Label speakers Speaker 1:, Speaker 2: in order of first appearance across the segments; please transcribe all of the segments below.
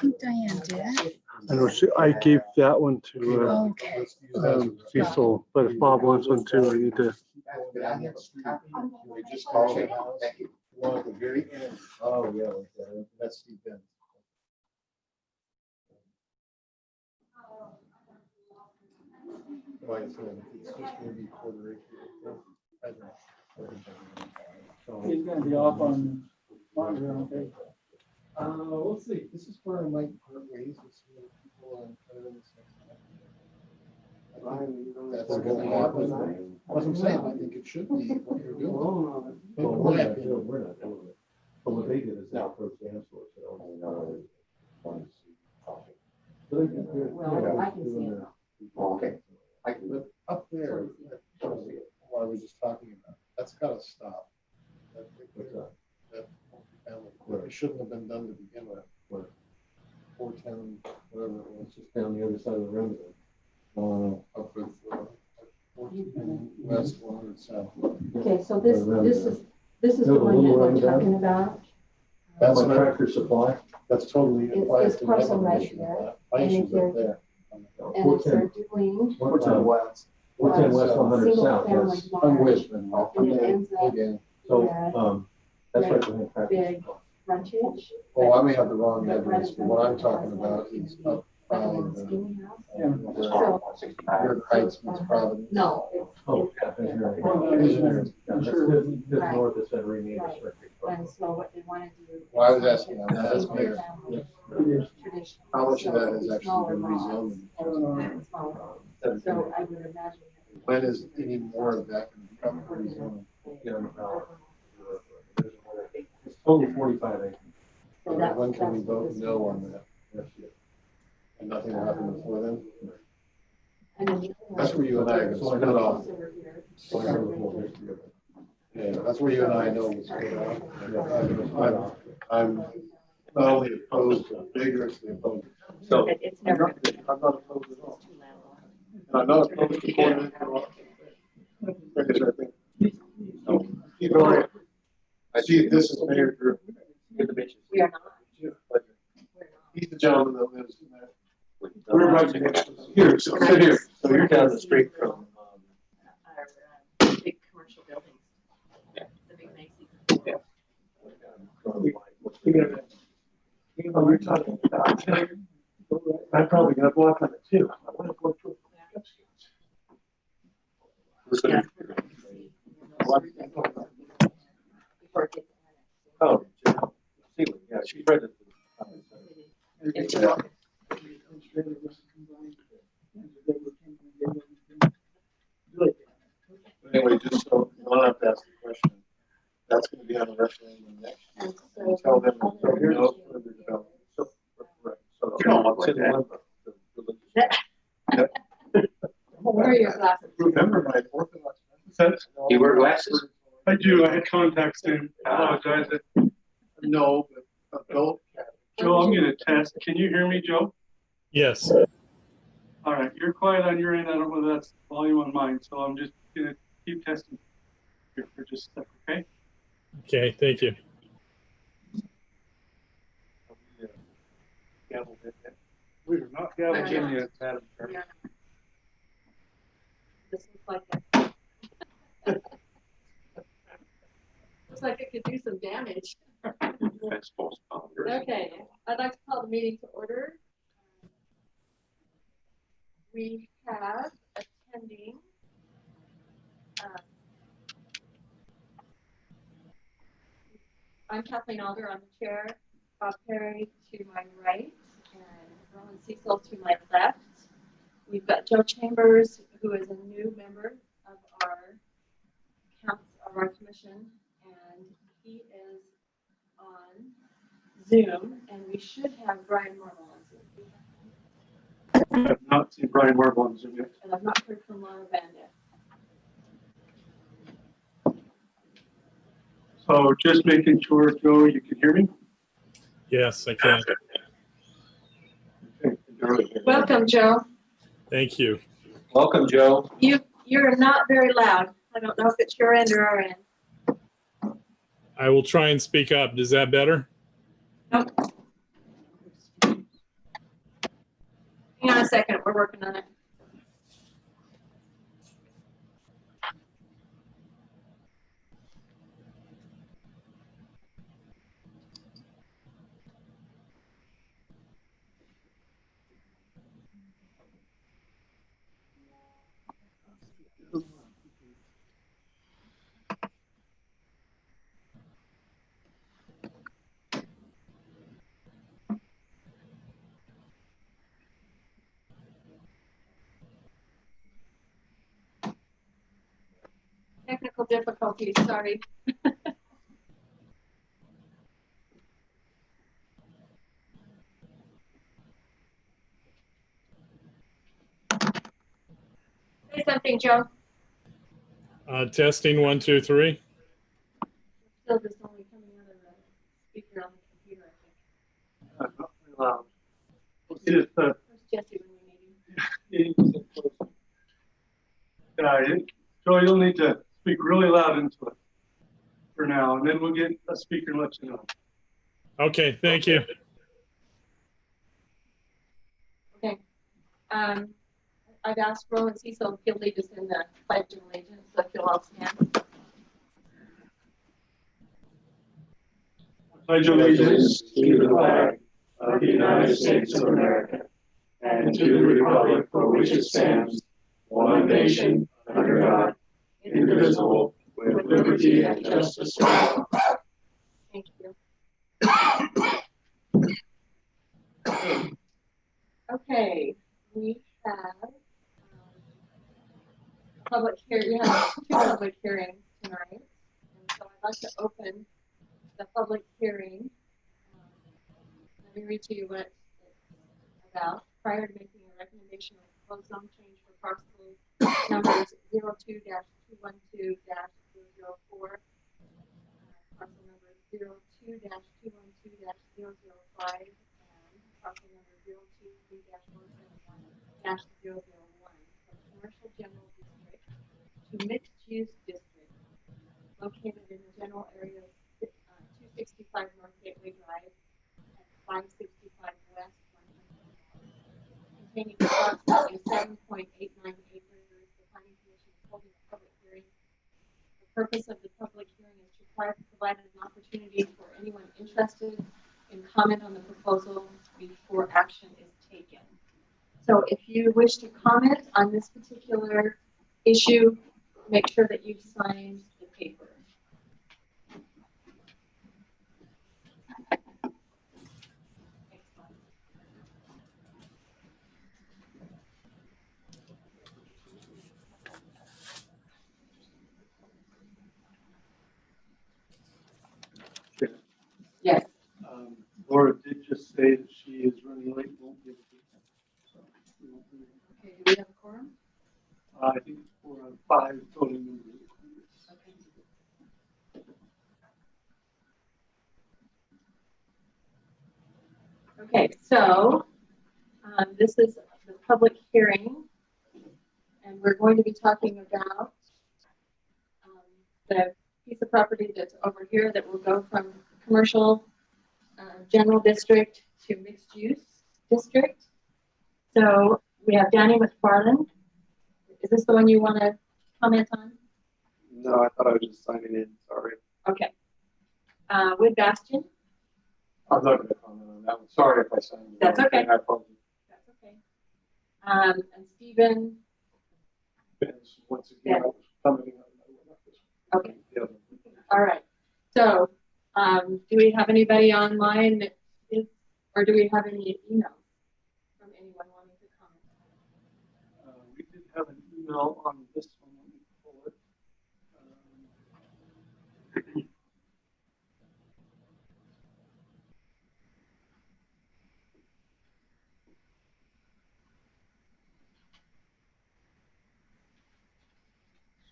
Speaker 1: think Diane did.
Speaker 2: I know I gave that one to
Speaker 1: Okay.
Speaker 2: Cecil, but if Bob wants one too, I need to.
Speaker 3: Just call it. One at the very end. Oh, yeah, that's Steve Ben. Like I said, it's just gonna be quarter acre. So
Speaker 4: He's gonna be off on Monterey, okay?
Speaker 3: we'll see. This is where I might part ways with some of the people on kind of this next time. That's gonna happen. That's what I'm saying. I think it should be what you're doing.
Speaker 5: Well, we're not doing it. But what they did is they approached Ansel.
Speaker 6: Well, I can see it.
Speaker 3: Okay. I can live up there. What I was just talking about. That's gotta stop. It shouldn't have been done to begin with. 410, whatever it was, just down the other side of the road. Up with 14 west, 100 south.
Speaker 6: Okay, so this is the one that we're talking about.
Speaker 3: That's
Speaker 5: my
Speaker 3: not-
Speaker 5: Tractor Supply.
Speaker 3: That's totally.
Speaker 6: It's parcel right here. And if they're, and if they're doing
Speaker 3: 410 west.
Speaker 5: 410 west, 100
Speaker 6: single
Speaker 5: south.
Speaker 6: family
Speaker 5: That's-
Speaker 3: I'm
Speaker 6: large,
Speaker 3: with them.
Speaker 6: and it ends up
Speaker 3: Again.
Speaker 5: So, that's right behind Tractor
Speaker 6: big
Speaker 5: Supply.
Speaker 6: frontage.
Speaker 3: Oh, I may have the wrong address, but what I'm talking about is up by
Speaker 6: Like a little
Speaker 3: the
Speaker 6: skinny house.
Speaker 3: where York Heights meets Providence.
Speaker 6: No,
Speaker 5: Oh, yeah, Visionary.
Speaker 3: Visionary.
Speaker 5: Yeah, that's just north of San Rene District.
Speaker 6: and so what they want to do.
Speaker 3: Well, I was asking on that, that's
Speaker 6: Single
Speaker 3: mayor.
Speaker 6: family, traditional.
Speaker 3: How much of that
Speaker 6: So
Speaker 3: has actually
Speaker 6: smaller
Speaker 3: been
Speaker 6: lots
Speaker 3: rezoned?
Speaker 6: and smaller. So I would imagine.
Speaker 3: When is any more of that going to become rezoned?
Speaker 5: It's only 45 acres.
Speaker 6: So that's-
Speaker 3: When can we
Speaker 6: that's
Speaker 3: vote
Speaker 6: this
Speaker 3: no
Speaker 6: one.
Speaker 3: on that? And nothing will happen before then?
Speaker 6: And then-
Speaker 3: That's where you and I are going to split off.
Speaker 6: Over here.
Speaker 5: So I have the whole history of it.
Speaker 3: Yeah, that's where you and I know we split off. I'm not only opposed to vigorously opposed. So
Speaker 6: It's never.
Speaker 3: I'm not opposed at all. And I'm not opposed to going at all. Because I think, either way, I see this is Mayor Drew. Good to meet you.
Speaker 6: We are not.
Speaker 3: He's the gentleman that lives in that. We're right next to here, so sit here. So you're down the street from.
Speaker 6: Our big commercial buildings.
Speaker 3: Yeah.
Speaker 6: The big Macy's.
Speaker 3: Yeah. We're talking about. I'm probably gonna block on it too. I want to go through.
Speaker 6: Yeah. Before it gets annexed.
Speaker 3: Oh, yeah, she's ready.
Speaker 6: It's just-
Speaker 3: Anyway, just so you don't have to ask the question, that's gonna be on the referendum next year.
Speaker 6: And
Speaker 3: And
Speaker 6: so.
Speaker 3: tell them no further development. So, right, so.
Speaker 5: You don't look like that.
Speaker 6: Where are your glasses?
Speaker 3: Remember my Orthodox.
Speaker 7: You wear glasses?
Speaker 2: I do. I had contacts in. I apologize.
Speaker 3: No, but adult.
Speaker 2: Joe, I'm going to test. Can you hear me, Joe?
Speaker 8: Yes.
Speaker 2: All right. You're quiet on your end. I don't know whether that's volume on mine. So I'm just going to keep testing here for just a second. Okay.
Speaker 8: Okay. Thank you.
Speaker 2: We are not gaveled in yet, Adam.
Speaker 6: Yeah. This looks like looks like it could do some damage.
Speaker 7: That's postponed.
Speaker 6: Okay, I'd like to call the meeting to order. We have attending I'm Kathleen Alder, I'm the chair, Bob Perry to my right, and Roland Cecil to my left. We've got Joe Chambers, who is a new member of our commission, and he is on Zoom, and we should have Brian Marble on Zoom.
Speaker 2: I have not seen Brian Marble on Zoom yet.
Speaker 6: And I've not heard from Laura Van yet.
Speaker 2: So just making sure, Joe, you can hear me?
Speaker 8: Yes, I can.
Speaker 6: Welcome, Joe.
Speaker 8: Thank you.
Speaker 7: Welcome, Joe.
Speaker 6: You're not very loud. I don't know if it's your end or our end.
Speaker 8: I will try and speak up. Is that better?
Speaker 6: Nope. a second, we're working on it. Technical difficulties, sorry. Say something, Joe.
Speaker 8: Testing 1, 2, 3.
Speaker 6: Still just only coming out of the speaker on the computer, I think.
Speaker 2: Not very loud. We'll see if
Speaker 6: Where's Jesse when we need him?
Speaker 2: Joe, you'll need to speak really loud into it for now, and then we'll get a speaker and let you know.
Speaker 8: Okay, thank you.
Speaker 6: Okay. I've asked Roland Cecil if he'll lead us in the Pledge of Allegiance, so if you'll all stand.
Speaker 2: Pledge allegiance to the flag of the United States of America and to the republic for which it stands, one nation, under God, indivisible, with liberty and justice for all.
Speaker 6: Thank you. Okay, we have public hearing. We have 2 public hearings tonight, and so I'd like to open the public hearing. Let me read to you what it's about. Prior to making a recommendation on proposed zone change for parcel numbers 02-212-004, parcel number 02-212-005, and parcel number 02-171-001 from commercial general district to mixed use district located in the general area of 265 North Gateway Drive and 565 West 100, containing approximately 7.89 acres. The Planning Commission is holding a public hearing. The purpose of the public hearing is to provide an opportunity for anyone interested in comment on the proposal before action is taken. So if you wish to comment on this particular issue, make sure that you've signed the paper. Yes.
Speaker 2: Laura did just say that she is running late, won't be able to. So,
Speaker 6: Okay, do we have a quorum?
Speaker 2: I think for 5 voting members.
Speaker 6: Okay, so this is the public hearing, and we're going to be talking about the piece of property that's over here that will go from commercial general district to mixed use district. So we have Danny McFarland. Is this the one you want to comment on?
Speaker 3: No, I thought I was just signing in, sorry.
Speaker 6: Okay. With Bastian?
Speaker 3: I'm not gonna comment on that one, sorry if I signed in.
Speaker 6: That's okay.
Speaker 3: I apologize.
Speaker 6: That's okay. And Stephen?
Speaker 3: Vince, once again, I was commenting on this.
Speaker 6: Okay.
Speaker 3: Yeah.
Speaker 6: All right. So, do we have anybody online that is, or do we have any emails from anyone wanting to comment?
Speaker 2: We did have an email on this one. Let me pull it.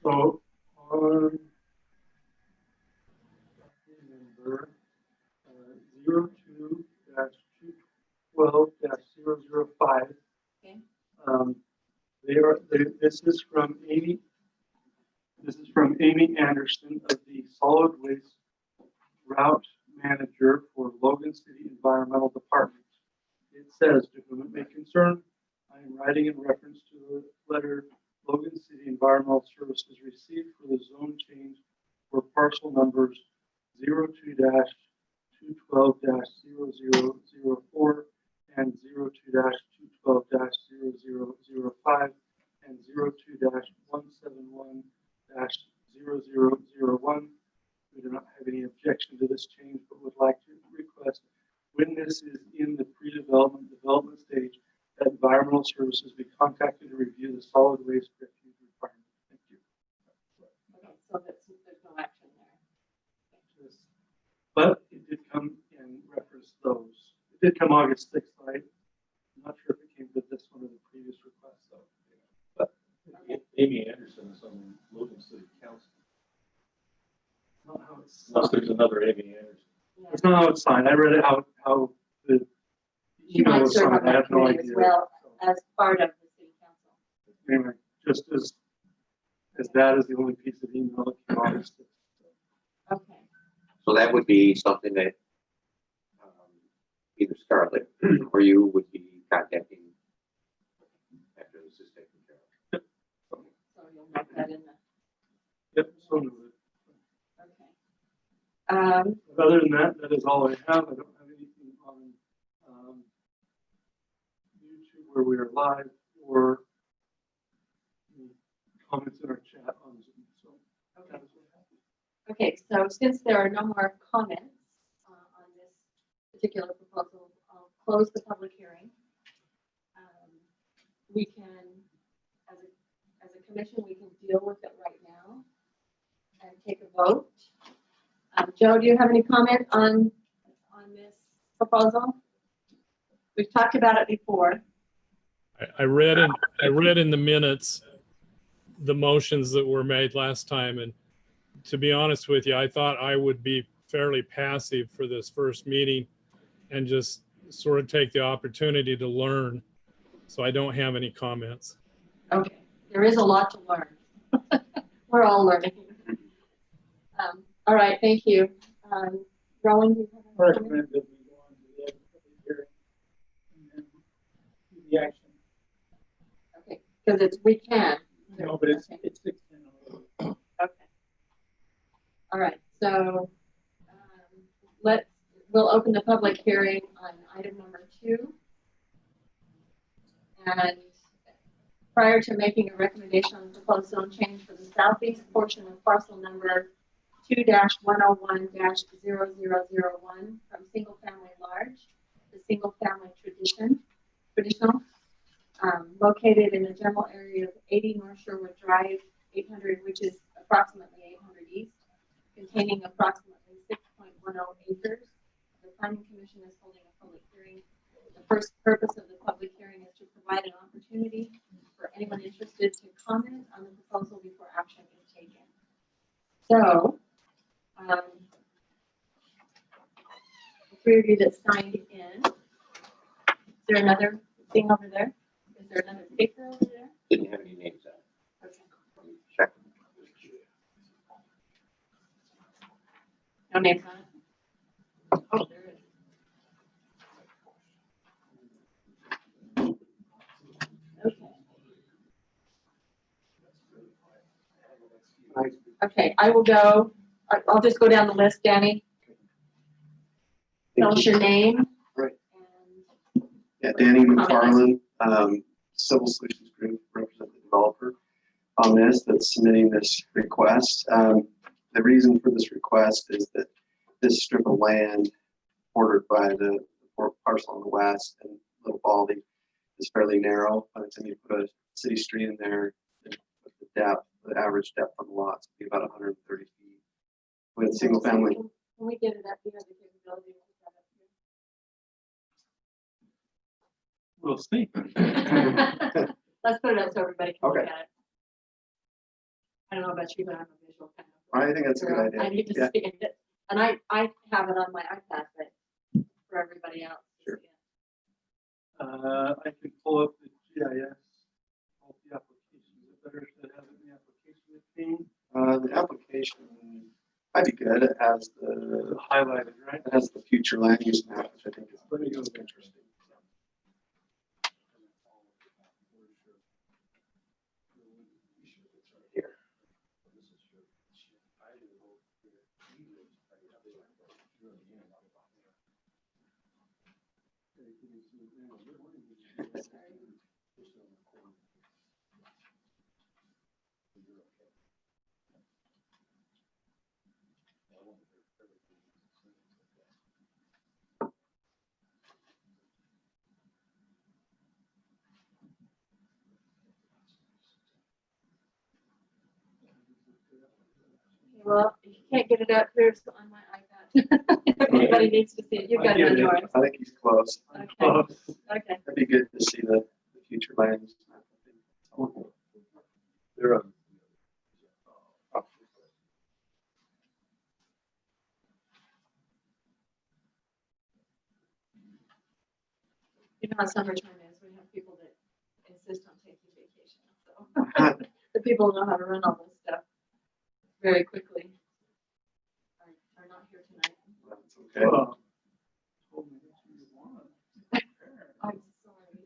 Speaker 2: So on number 02-212-005.
Speaker 6: Okay.
Speaker 2: This is from Amy. This is from Amy Anderson of the Solid Waste Route Manager for Logan City Environmental Department. It says, to whom it may concern, I I am writing in reference to the letter Logan City Environmental Services received for the zone change for parcel numbers 02-212-0004 and 02-212-0005 and 02-171-0001. We do not have any objection to this change, but would like to request, when this is in the pre-development development stage, that environmental services be contacted to review the solid waste refuge requirement. Thank you.
Speaker 6: Okay, so there's no action there.
Speaker 2: But it did come in reference to those. It did come August 6th, right? I'm not sure if it came to this one or the previous request, though. But
Speaker 5: Amy Anderson is on Logan City Council.
Speaker 2: not how it's
Speaker 5: Unless there's another Amy Anderson.
Speaker 6: Yeah.
Speaker 2: It's not how it's signed. I read it how the
Speaker 6: She
Speaker 2: email
Speaker 6: might
Speaker 2: was
Speaker 6: serve
Speaker 2: signed.
Speaker 6: on
Speaker 2: I
Speaker 6: that
Speaker 2: have no
Speaker 6: committee as
Speaker 2: idea.
Speaker 6: well as part of the city council.
Speaker 2: Anyway, just as that is the only piece of email that came August 6th.
Speaker 6: Okay.
Speaker 7: So that would be something that either Scarlett or you would be contacting after this is taken care of.
Speaker 6: So you'll note that in the,
Speaker 2: Yep, so noted.
Speaker 6: okay.
Speaker 2: But other than that, that is all I have. I don't have anything on YouTube where we are live or any comments in our chat on Zoom. So that is what happened.
Speaker 6: Okay, so since there are no more comments on this particular proposal, I'll close the public hearing. We can, as a commission, we can deal with it right now and take a vote. Joe, do you have any comment on this proposal? We've talked about it before.
Speaker 8: I read in the minutes the motions that were made last time, and to be honest with you, I thought I would be fairly passive for this first meeting and just sort of take the opportunity to learn. So I don't have any comments.
Speaker 6: Okay, there is a lot to learn. We're all learning. All right, thank you. Rowan, do you have any comment?
Speaker 4: Recommend that we go on to the public hearing and then do the action.
Speaker 6: Okay, because we can.
Speaker 4: No, but it's 6:10 already.
Speaker 6: Okay. All right, so we'll open the public hearing on item number 2. And prior to making a recommendation on the proposed zone change for the southeast portion of parcel number 2-101-0001 from single family large to single family traditional, located in the general area of 80 North Sherwood Drive, 800, which is approximately 800 east, containing approximately 6.10 acres. The Planning Commission is holding a public hearing. The first purpose of the public hearing is to provide an opportunity for anyone interested to comment on the proposal before action is taken. So, the 3 of you that signed in, is there another thing over there? Is there another paper over there?
Speaker 7: Didn't have any names on it.
Speaker 6: Okay.
Speaker 7: Check.
Speaker 6: No names on it? Oh, there is. Okay. Okay, I will go, I'll just go down the list, Danny. Tell us your name.
Speaker 1: Right.
Speaker 6: And
Speaker 1: Yeah, Danny McFarland, Civil Solutions Group, represent the developer on this that's submitting this request. The reason for this request is that this strip of land bordered by the parcel on the west and Little Baldy is fairly narrow. By the time you put a city street in there, the depth, the average depth of the lots would be about 130 feet. With single family,
Speaker 6: Can we get it up here, the capability to
Speaker 2: We'll see.
Speaker 6: put that up here? Let's put it up so everybody can look
Speaker 1: Okay.
Speaker 6: at it. I don't know about you, but I'm a visual kind of.
Speaker 1: I think that's a good
Speaker 6: girl.
Speaker 1: idea.
Speaker 6: I need to
Speaker 1: Yeah.
Speaker 6: see it. And I have it on my iPad, but for everybody else. to
Speaker 1: Sure.
Speaker 6: see it.
Speaker 2: I can pull up the GIS, all the applications. Is it better to have it in the application with me?
Speaker 1: The application might be good. It has the
Speaker 2: Highlighted, right?
Speaker 1: It has the future land use map, which I think is
Speaker 2: Let me go
Speaker 1: interesting.
Speaker 6: Well, you can't get it up here so on my iPad. If anybody needs to see it, you've got it on yours.
Speaker 1: I think he's close.
Speaker 6: Okay, okay.
Speaker 1: It'd be good to see the future land use map.
Speaker 5: They're on.
Speaker 6: You know how summertime is, we have people that insist on taking vacation, so. The people know how to run all this stuff very quickly. Are not here tonight.
Speaker 1: That's okay.
Speaker 2: Well,
Speaker 6: I'm sorry.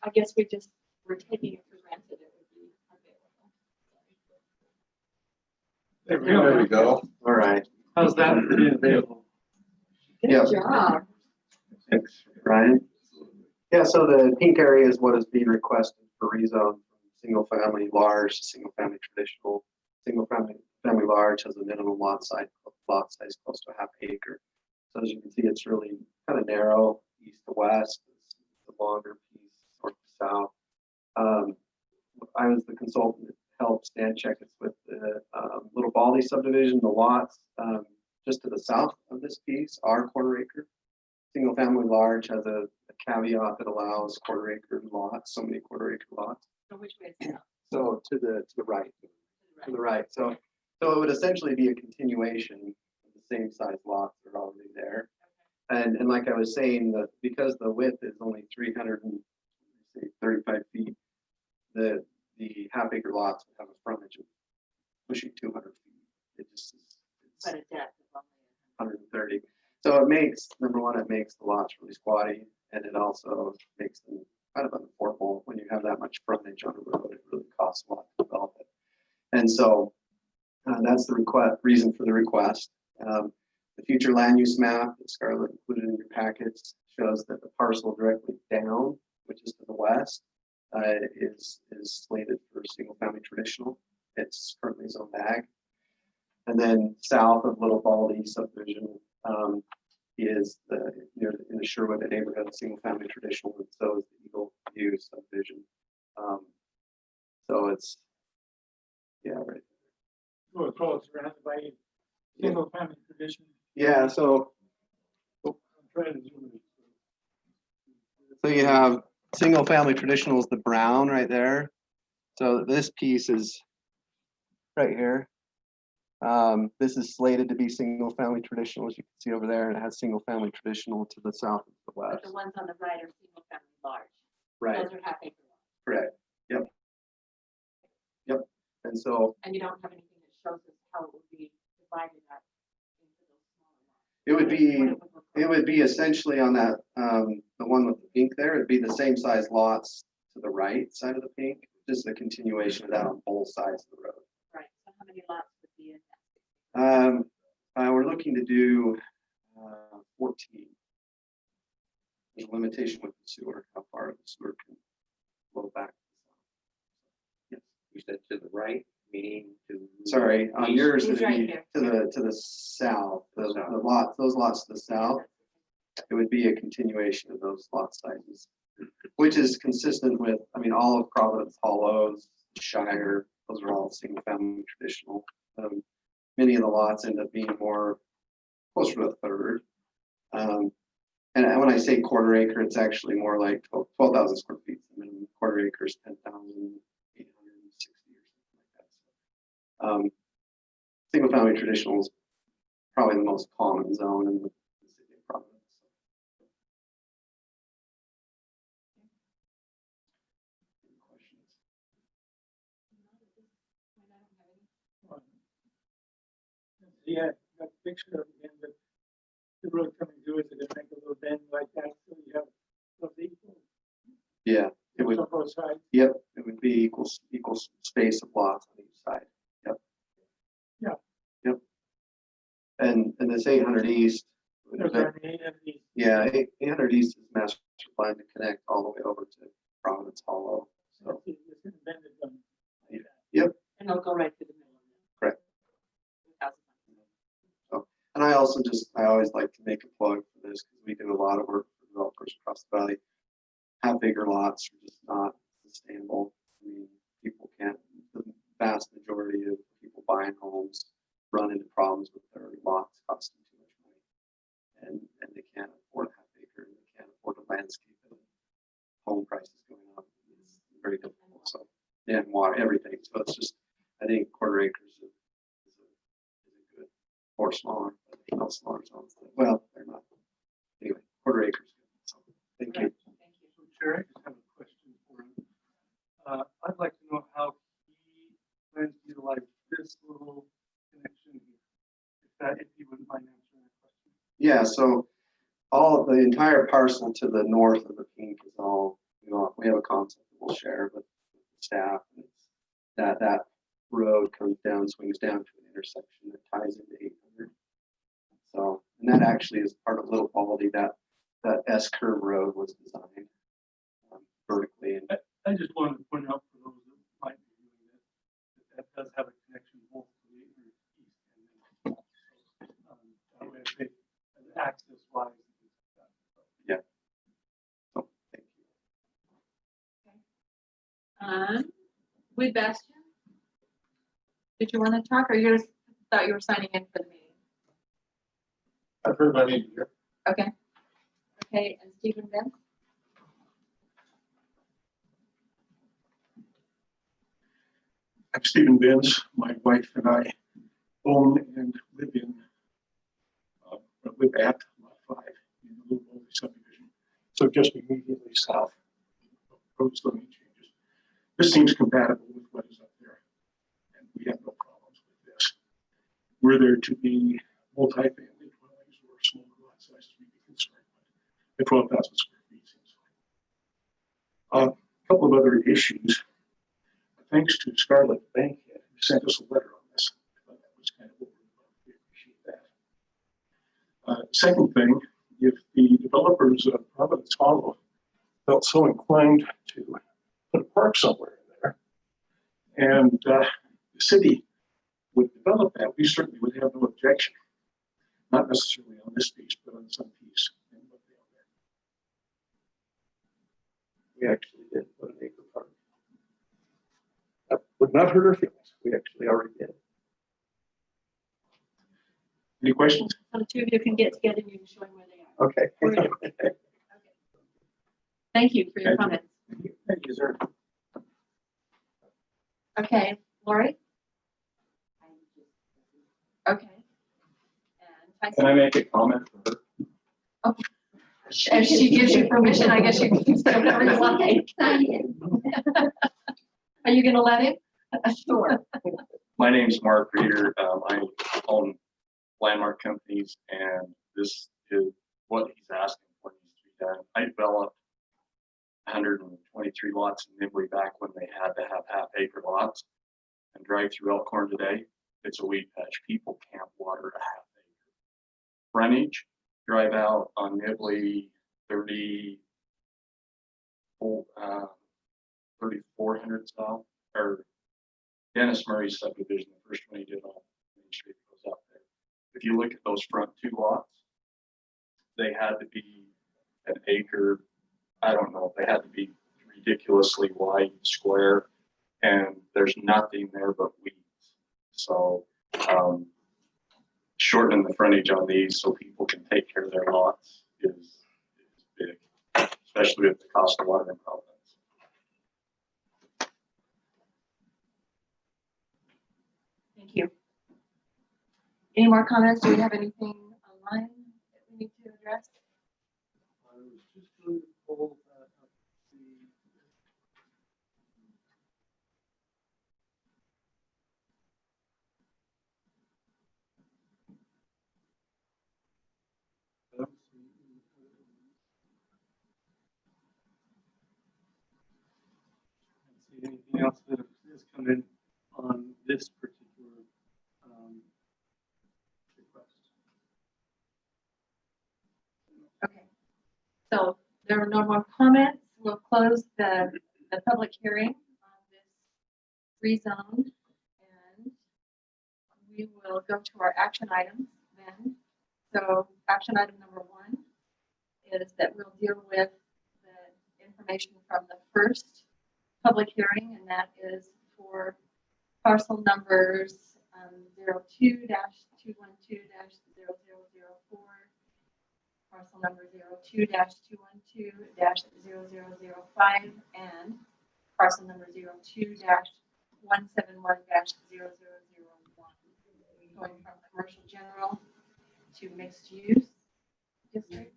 Speaker 6: I guess we're taking it for granted it would be available.
Speaker 3: There we go.
Speaker 1: All right.
Speaker 2: how's that for being available?
Speaker 1: Yeah.
Speaker 6: Good job.
Speaker 1: Thanks, Ryan. Yeah, so the pink area is what is being requested for rezone from single family large to single family traditional. Single family large has a minimum lot size close to a half acre. So as you can see, it's really kind of narrow, east to west. It's the longer piece, north to south. I was the consultant that helped Stan check it with the Little Baldy subdivision. The lots just to the south of this piece are quarter acre. Single family large has a caveat that allows quarter acre lots, so many quarter acre lots.
Speaker 6: So which way is it?
Speaker 1: So to the right, to the right. So it would essentially be a continuation of the same size lots that are already there. And like I was saying, that because the width is only 335 feet, the half acre lots would have a frontage of pushing 200 feet. It just is, it's
Speaker 6: But a depth of only
Speaker 1: 130. So it makes, number one, it makes the lots really squatty, and it also makes them kind of unaffordable. When you have that much frontage on a road, it really costs a lot to develop it. And so that's the reason for the request. The future land use map that Scarlett included in your packets shows that the parcel directly down, which is to the west, is slated for single family traditional. It's currently zoned ag. And then south of Little Baldy subdivision is in the Sherwood neighborhood, single family traditional, and so is the Eagle View subdivision. So it's, yeah, right.
Speaker 4: Well, it's surrounded by single family tradition.
Speaker 1: Yeah, so
Speaker 4: I'm trying to zoom in.
Speaker 1: you have single family traditional is the brown right there. So this piece is right here. This is slated to be single family traditional, as you can see over there, and it has single family traditional to the south and the
Speaker 6: but
Speaker 1: west.
Speaker 6: the ones on the right are single family large.
Speaker 1: Right,
Speaker 6: Those are half acre lots.
Speaker 1: correct. Yep. And so
Speaker 6: And you don't have anything that shows us how it would be divided up into those smaller lots.
Speaker 1: it would be,
Speaker 6: What look like.
Speaker 1: it would be essentially on that, the one with the pink there, it'd be the same size lots to the right side of the pink, just a continuation of that on both sides of the road.
Speaker 6: Right, so how many lots would be in that?
Speaker 1: We're looking to do 14. There's a limitation with the sewer, how far the sewer can flow back. Yes.
Speaker 7: You said to the right, meaning to.
Speaker 1: Sorry, on
Speaker 7: east.
Speaker 1: yours,
Speaker 6: He's
Speaker 1: it'd
Speaker 6: right
Speaker 1: be
Speaker 6: here.
Speaker 1: to the south, the lots, those lots to the south, it would be a continuation of those lot sizes, which is consistent with, I mean, all of Providence Hollows, Shire, those are all single family traditional. Many of the lots end up being more closer to a third. And when I say quarter acre, it's actually more like 12,000 square feet. I mean, quarter acre is 10,860 or something like that. So, single family traditional is probably the most common zone in the city of Providence. Any questions?
Speaker 4: Yeah, that picture of the end of the road coming through, is it gonna make a little bend like that, so you have those equal
Speaker 1: Yeah, it would.
Speaker 4: on both sides?
Speaker 1: Yep, it would be equal space of lots on each side. Yep.
Speaker 4: Yeah.
Speaker 1: Yep. And this 800 east.
Speaker 4: There's our eight of these.
Speaker 1: Yeah, 800 East is master plan to connect all the way over to Providence Hollow. So,
Speaker 4: It's an amended one.
Speaker 1: yep.
Speaker 6: And it'll go right through the middle of it.
Speaker 1: Correct.
Speaker 6: Without-
Speaker 1: And I always like to make a plug for this because we do a lot of work for developers across the valley. Have bigger lots are just not sustainable. I mean, people can't, the vast majority of people buying homes run into problems with their lots costing too much money. And they can't afford a half acre, and they can't afford a landscape. And home prices going up is very difficult. So, yeah, and water, everything. So it's just, I think quarter acres is a good, or smaller, but there's no smaller zones. Well, they're not. Anyway, quarter acres. So, thank you.
Speaker 6: Thank you.
Speaker 2: So Chair, I just have a question for him. I'd like to know how he plans to utilize this little connection here. If he wouldn't mind answering that question.
Speaker 1: Yeah, so the entire parcel to the north of the pink is all, we have a concept that we'll share with staff. And it's that road comes down, swings down to an intersection that ties into 800. So, and that actually is part of Little Baldy, that S curve road was designed vertically. And
Speaker 2: I just wanted to point out for those that might be doing that does have a connection both to the 800 East and then that way if they access wise.
Speaker 1: yeah. So, thank you.
Speaker 6: With Bastian? Did you want to talk or you just thought you were signing in for the meeting?
Speaker 3: I've heard my name here.
Speaker 6: Okay. Okay, and Stephen then?
Speaker 2: I'm Stephen Benz. My wife and I own and live at Lot 5 in the Little Baldy subdivision. So just immediately south of road zoning changes. This seems compatible with what is up there, and we have no problems with this. Were there to be multifamily dwellings or smaller lot sizes, we'd be concerned. But the 12,000 square feet seems fine. A couple of other issues. Thanks to Scarlett Bankhead, who sent us a letter on this. I thought that was kind of over the above. We appreciate that. Second thing, if the developers of Providence Hollow felt so inclined to put a park somewhere in there, and the city would develop that, we certainly would have no objection. Not necessarily on this piece, but on some piece. And what they own there. We actually did put an acre park. That would not hurt our feelings. We actually already did. Any questions?
Speaker 6: So the two of you can get together and you can show them where they are.
Speaker 2: Okay.
Speaker 6: Okay. Thank you for your
Speaker 2: Thank you.
Speaker 6: comments.
Speaker 2: Thank you, sir.
Speaker 6: Okay, Lori? Okay. And
Speaker 9: Can I make a comment for her?
Speaker 6: if she gives you permission, I guess you can say whatever you like. Are you gonna let him? Sure.
Speaker 9: My name's Mark Reeder. I own Landmark Companies, and this is what he's asking for needs to be done. I developed 123 lots in Nibley back when they had to have half-acre lots. And drive through Elkhorn today, it's a weed patch. People can't water a half-acre. Frontage, drive out on Nibley 3400 south, or Dennis Murray subdivision, the first one he did on Main Street goes up there. If you look at those front two lots, they had to be an acre. I don't know, they had to be ridiculously wide, square, and there's nothing there but weeds. So shortening the frontage on these so people can take care of their lots is big, especially with the cost of water in Providence.
Speaker 6: Thank you. Any more comments? Do we have anything online that we need to address?
Speaker 2: I was just going to pull that up. See anything else that has come in on this particular request?
Speaker 6: Okay. So there are no more comments. We'll close the public hearing on this rezone. And we will go to our action items then. So action item number 1 is that we'll deal with the information from the first public hearing, and that is for parcel numbers 02-212-0004, parcel number 02-212-0005, and parcel number 02-171-0001, going from commercial general to mixed use district.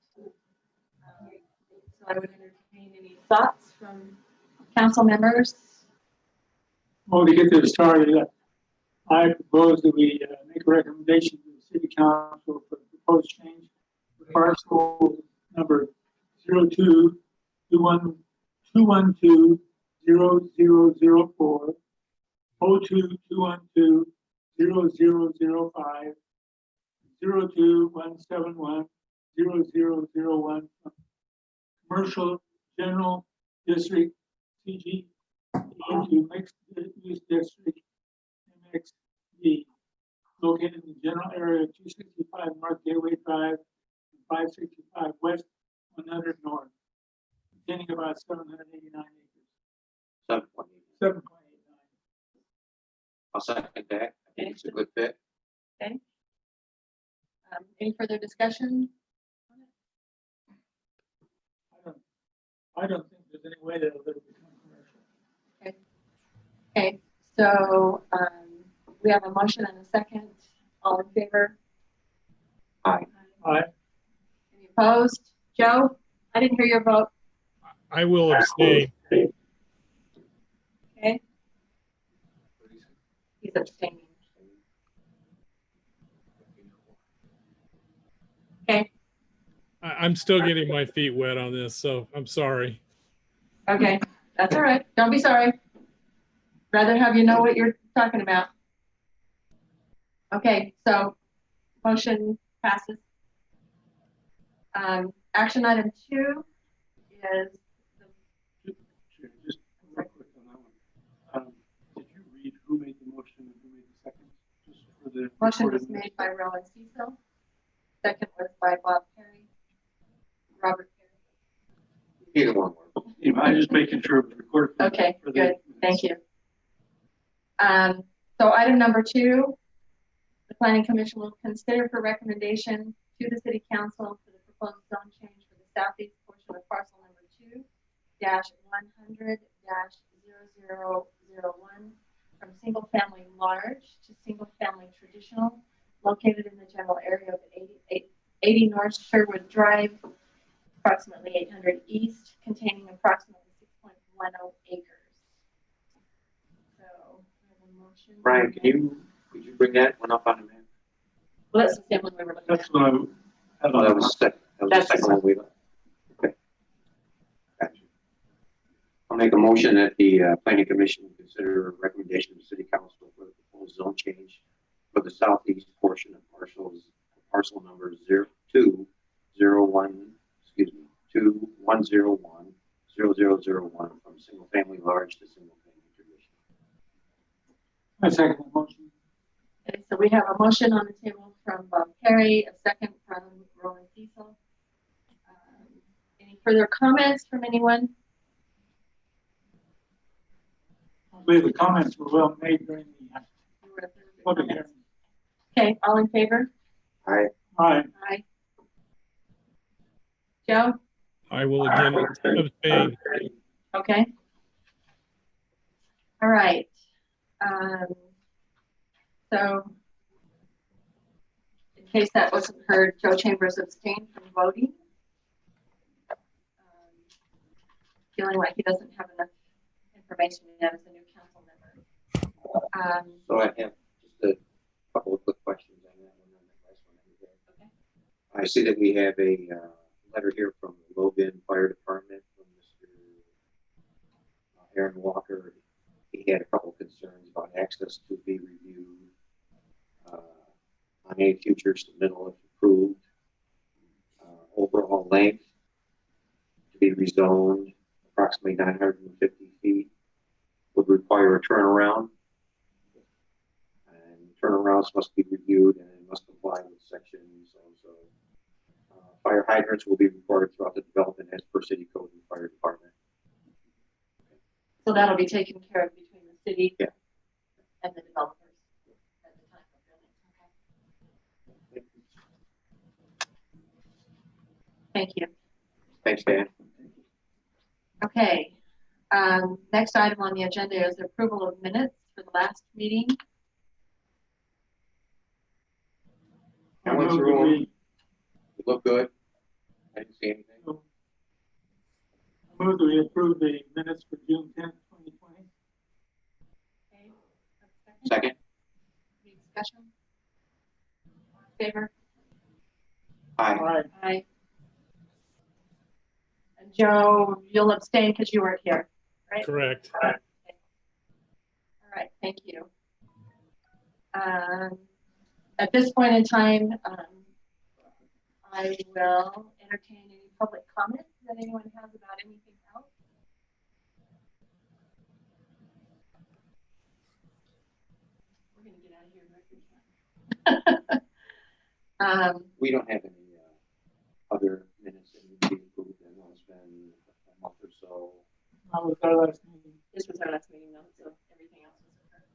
Speaker 6: So I would entertain any thoughts from council members.
Speaker 4: Well, to get this started, I propose that we make a recommendation to the city council for the proposed change for parcel number 02-212-0004, 02-212-0005, 02-171-0001 from commercial general district CG into mixed use district MXD, located in the general area of 265 North Gateway Drive and 565 West 100 North, containing about 789 acres.
Speaker 7: 7.8.
Speaker 4: 7.89.
Speaker 7: I'll second that. I think it's a good fit.
Speaker 6: Okay. Any further discussion?
Speaker 4: I don't think there's any way that it'll ever become commercial.
Speaker 6: Okay, so we have a motion and a second. All in favor?
Speaker 7: Aye.
Speaker 4: Aye.
Speaker 6: Any opposed? Joe, I didn't hear your vote.
Speaker 8: I will abstain.
Speaker 6: Okay, he's abstaining. Okay,
Speaker 8: I'm still getting my feet wet on this, so I'm sorry.
Speaker 6: okay, that's all right. Don't be sorry. Rather have you know what you're talking about. Okay, so motion passes. Action item 2 is
Speaker 5: Just real quick on that one. Did you read who made the motion and who made the second? Just for the
Speaker 6: motion was
Speaker 5: recording.
Speaker 6: made by Rowan Cecil. Second was by Bob Perry. Robert Perry.
Speaker 7: Either one works.
Speaker 5: I'm just making sure it was recorded.
Speaker 6: Okay,
Speaker 5: for the
Speaker 6: good. Thank you. So item number 2, the planning commission will consider for recommendation to the city council for the proposed zone change for the southeast portion of parcel number 2-100-0001 from single family large to single family traditional, located in the general area of 80 North Sherwood Drive, approximately 800 east, containing approximately 6.10 acres. So, we have a motion.
Speaker 7: Brian, could you bring that one up on the map?
Speaker 6: Well, that's the same one we were looking
Speaker 5: That's
Speaker 6: at.
Speaker 5: what I.
Speaker 7: Oh, that was the
Speaker 6: That's the
Speaker 7: second one we left. Okay. Gotcha. I'll make a motion that the planning commission consider a recommendation of the city council for the proposed zone change for the southeast portion of parcel number 2-101-0001 from single family large to single family traditional.
Speaker 4: I second the motion.
Speaker 6: Okay, so we have a motion on the table from Bob Perry, a second from Roland Cecil. Any further comments from anyone?
Speaker 4: I believe the comments were well made during the public hearing.
Speaker 6: Okay, all in favor?
Speaker 7: Aye.
Speaker 4: Aye.
Speaker 6: Aye. Joe?
Speaker 8: I will again abstain.
Speaker 6: Okay. All right. So in case that wasn't heard, Joe Chambers abstained from voting. Feeling like he doesn't have enough information yet as a new council member.
Speaker 7: So I have just a couple of quick questions on that one, on that last one.
Speaker 6: Okay.
Speaker 7: I see that we have a letter here from the Logan Fire Department from Mr. Aaron Walker. He had a couple concerns about access to be reviewed on a future submittal if approved. Overall length, be rezoned approximately 950 feet, would require a turnaround. And turnarounds must be reviewed and must comply with sections also. Fire hydrants will be required throughout the development as per city code and fire department.
Speaker 6: So that'll be taken care of between the city
Speaker 7: Yeah.
Speaker 6: and the developers at the time of building. Okay. Thank you.
Speaker 7: Thanks, Dan.
Speaker 6: Okay. Next item on the agenda is approval of minutes for the last meeting.
Speaker 7: I went through them. They look good. I didn't see anything.
Speaker 4: I move that we approve the minutes for June 10th, 2020.
Speaker 6: Okay.
Speaker 7: Second?
Speaker 6: Any discussion? All in favor?
Speaker 7: Aye.
Speaker 6: Aye. And Joe, you'll abstain because you weren't here, right?
Speaker 8: Correct.
Speaker 6: All right, thank you. At this point in time, I will entertain any public comment that anyone has about anything else. We're going to get out of here in record time.
Speaker 7: We don't have any other minutes that need to be approved. I know it's been a month or so.
Speaker 4: That was our last meeting.
Speaker 6: This was our last meeting, though, so everything else was occurred.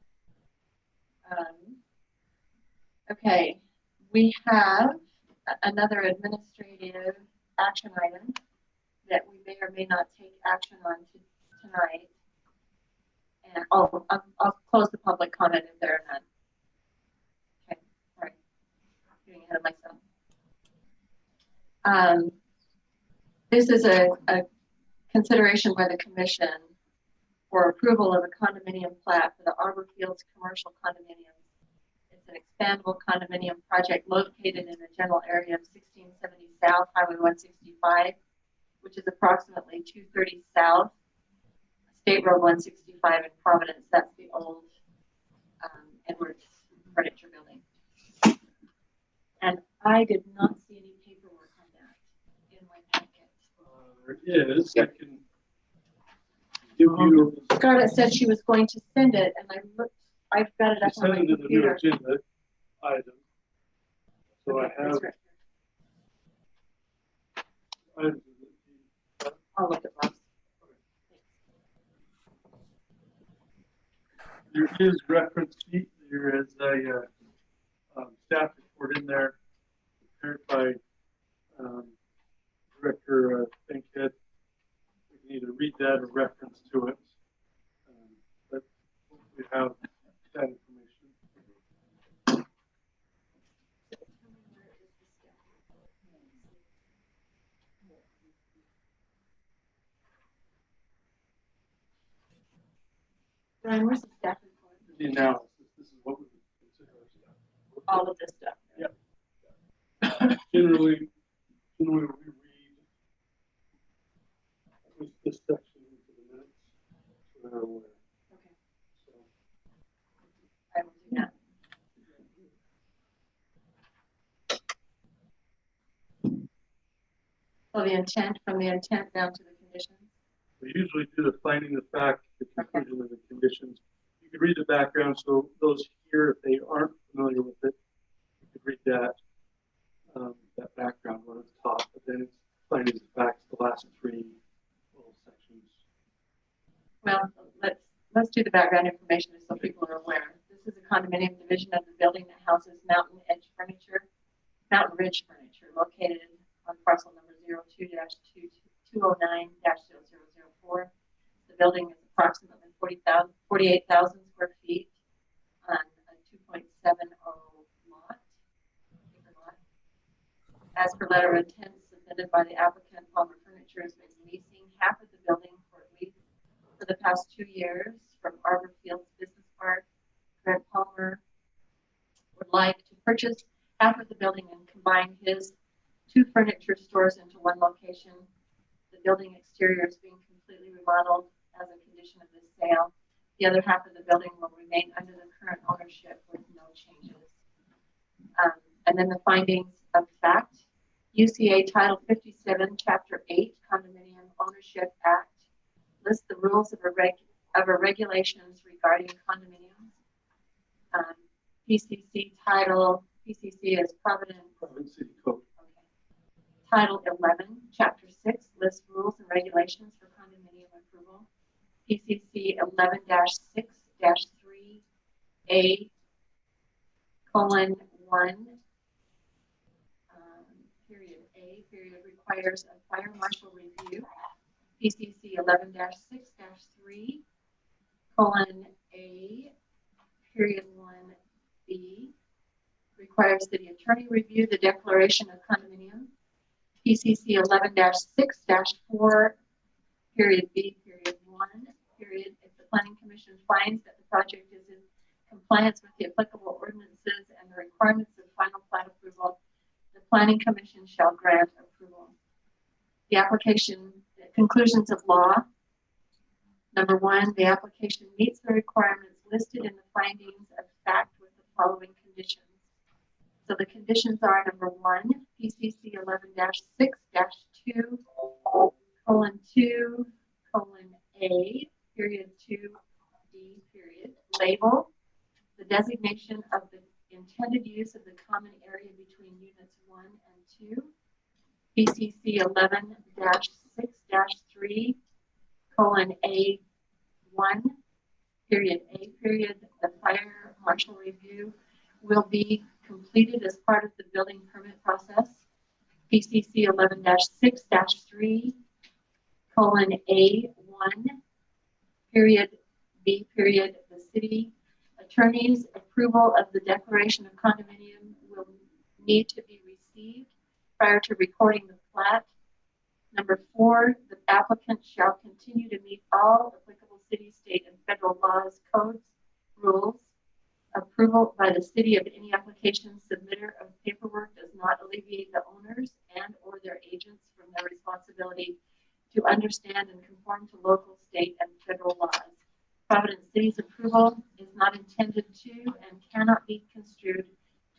Speaker 6: Okay, we have another administrative action item that we may or may not take action on tonight. And I'll close the public comment if there are none. Okay, all right. Getting ahead of myself. This is a consideration by the commission for approval of a condominium plat for the Arbor Fields Commercial Condominiums. It's an expandable condominium project located in the general area of 1670 South Highway 165, which is approximately 230 South State Road 165 in Providence. That's the old Edwards Furniture Building. And I did not see any paperwork on that in my packet.
Speaker 5: There is. I can give you.
Speaker 6: Scarlett said she was going to send it, and I looked. I've got it up on my
Speaker 5: Send it in the new
Speaker 6: computer.
Speaker 5: agenda item. So I
Speaker 6: Okay,
Speaker 5: have
Speaker 6: it's right here.
Speaker 5: items.
Speaker 6: I'll look at Rob's.
Speaker 5: There is reference sheet. There is a staff report in there prepared by Director Bankhead. We can either read that or reference to it. But we have that information.
Speaker 6: Brian, where's the staff report?
Speaker 5: The analysis. This is what we consider our staff.
Speaker 6: All of this stuff.
Speaker 5: Generally we read this section into the minutes, so they're aware.
Speaker 6: Okay,
Speaker 5: So,
Speaker 6: I will do that. So the intent, from the intent down to the conditions.
Speaker 5: we usually do the finding of fact, the conclusion of the conditions. You could read the background, so those here, if they aren't familiar with it, you could read that background on the top, but then it's finding of facts, the last three little sections.
Speaker 6: Well, let's do the background information so people are aware. This is a condominium division of the building that houses Mountain Ridge Furniture located on parcel number 02-209-0004. The building is approximately 48,000 square feet on a 2.70 lot. As per letter of intent submitted by the applicant, Palmer Furniture has been leasing half of the building for at least for the past 2 years from Arbor Fields Business Park. Greg Palmer would like to purchase half of the building and combine his 2 furniture stores into one location. The building exterior is being completely remodeled as a condition of this sale. The other half of the building will remain under the current ownership with no changes. And then the findings of fact. UCA Title 57, Chapter 8, Condominium Ownership Act lists the rules of regulations regarding condominiums. PCC is Providence.
Speaker 5: Providence City Code.
Speaker 6: Okay. Title 11, Chapter 6 lists rules and regulations for condominium approval. PCC 11-6-3A colon 1 period A period requires a fire marshal review. PCC 11-6-3 colon A period 1B requires city attorney review the declaration of condominium. PCC 11-6-4 period B period 1 period if the planning commission finds that the project is in compliance with the applicable ordinances and the requirements of final plat approval, the planning commission shall grant approval. The application conclusions of law. Number 1, the application meets the requirements listed in the findings of fact with the following conditions. So the conditions are: number 1, PCC 11-6-2 colon 2 colon A period 2B period label the designation of the intended use of the common area between units 1 and 2. PCC 11-6-3 colon A1 period A period the fire marshal review will be completed as part of the building permit process. PCC 11-6-3 colon A1 period B period the city attorney's approval of the declaration of condominium will need to be received prior to recording the plat. Number 4, the applicant shall continue to meet all applicable city, state, and federal laws, codes, rules. Approval by the city of any application submitter of paperwork does not alleviate the owners and or their agents from their responsibility to understand and conform to local, state, and federal laws. Providence City's approval is not intended to and cannot be construed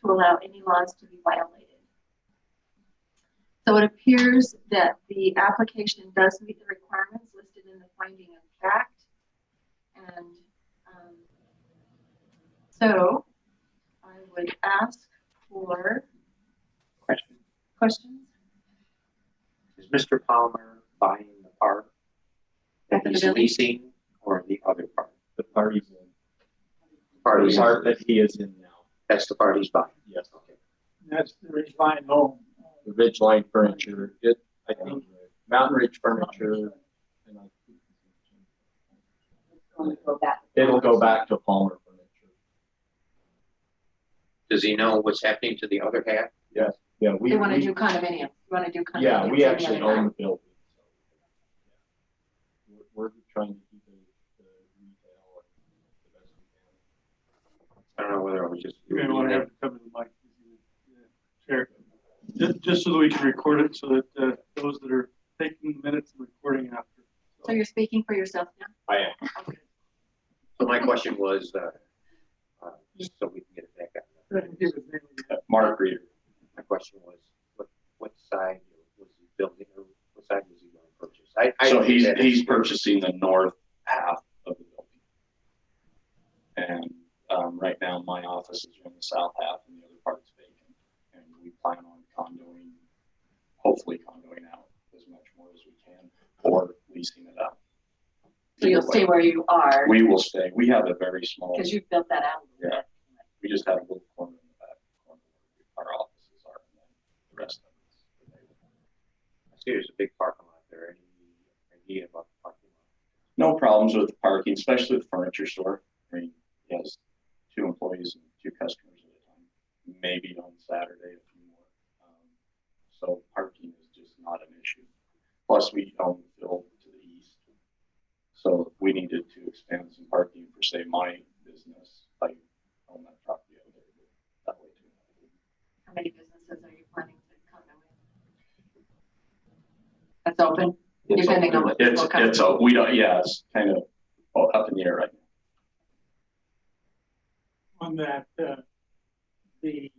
Speaker 6: to allow any laws to be violated. So it appears that the application does meet the requirements listed in the finding of fact. And so I would ask for questions.
Speaker 7: Is Mr. Palmer buying the park that he's
Speaker 6: Definitely.
Speaker 7: leasing or the other part?
Speaker 2: The party's in. The
Speaker 7: Parties
Speaker 2: part that he is in now.
Speaker 7: That's the part he's buying.
Speaker 2: Yes.
Speaker 7: Okay.
Speaker 4: That's the Ridgeline home.
Speaker 2: The Ridgeline Furniture. I think Mountain Ridge Furniture. And it'll go back to Palmer Furniture.
Speaker 7: Does he know what's happening to the other half?
Speaker 2: Yes. Yeah.
Speaker 6: They want to do condominium. You want to do condominium.
Speaker 2: Yeah, we actually own the building. So we're trying to keep the retail the best we can.
Speaker 7: I don't know whether it was just.
Speaker 5: You may want to have it come to the mic. Chair. Just so that we can record it, so that those that are taking the minutes and recording after.
Speaker 6: So you're speaking for yourself now?
Speaker 2: I am.
Speaker 6: Okay.
Speaker 7: So my question was, just so we can get it back up.
Speaker 2: Mark Reeder.
Speaker 7: My question was, what side was he building, or what side was he going to purchase? I
Speaker 9: So
Speaker 7: don't think that-
Speaker 9: he's purchasing the north half of the building. And right now my office is in the south half and the other part's vacant. And we plan on hopefully condoing out as much more as we can or leasing it out.
Speaker 6: So you'll stay where you are
Speaker 9: We will stay. We have a very small,
Speaker 6: because you've built that out.
Speaker 9: yeah, we just have a little corner in the back corner where our offices are, and then the rest of it's available.
Speaker 7: I see there's a big parking lot there. Any idea about the parking lot?
Speaker 9: No problems with the parking, especially with the furniture store. I mean, he has 2 employees and 2 customers at a time, maybe on Saturday a few more. So parking is just not an issue. Plus, we own the field to the east. So we needed to expand some parking for, say, my business. I own that property over there, that way too.
Speaker 6: How many businesses are you planning to condo with? That's open, depending on what.
Speaker 9: It's,
Speaker 6: what kind
Speaker 9: it's,
Speaker 6: of-
Speaker 9: we don't, yeah, it's kind of up in the air right now.
Speaker 4: On that, the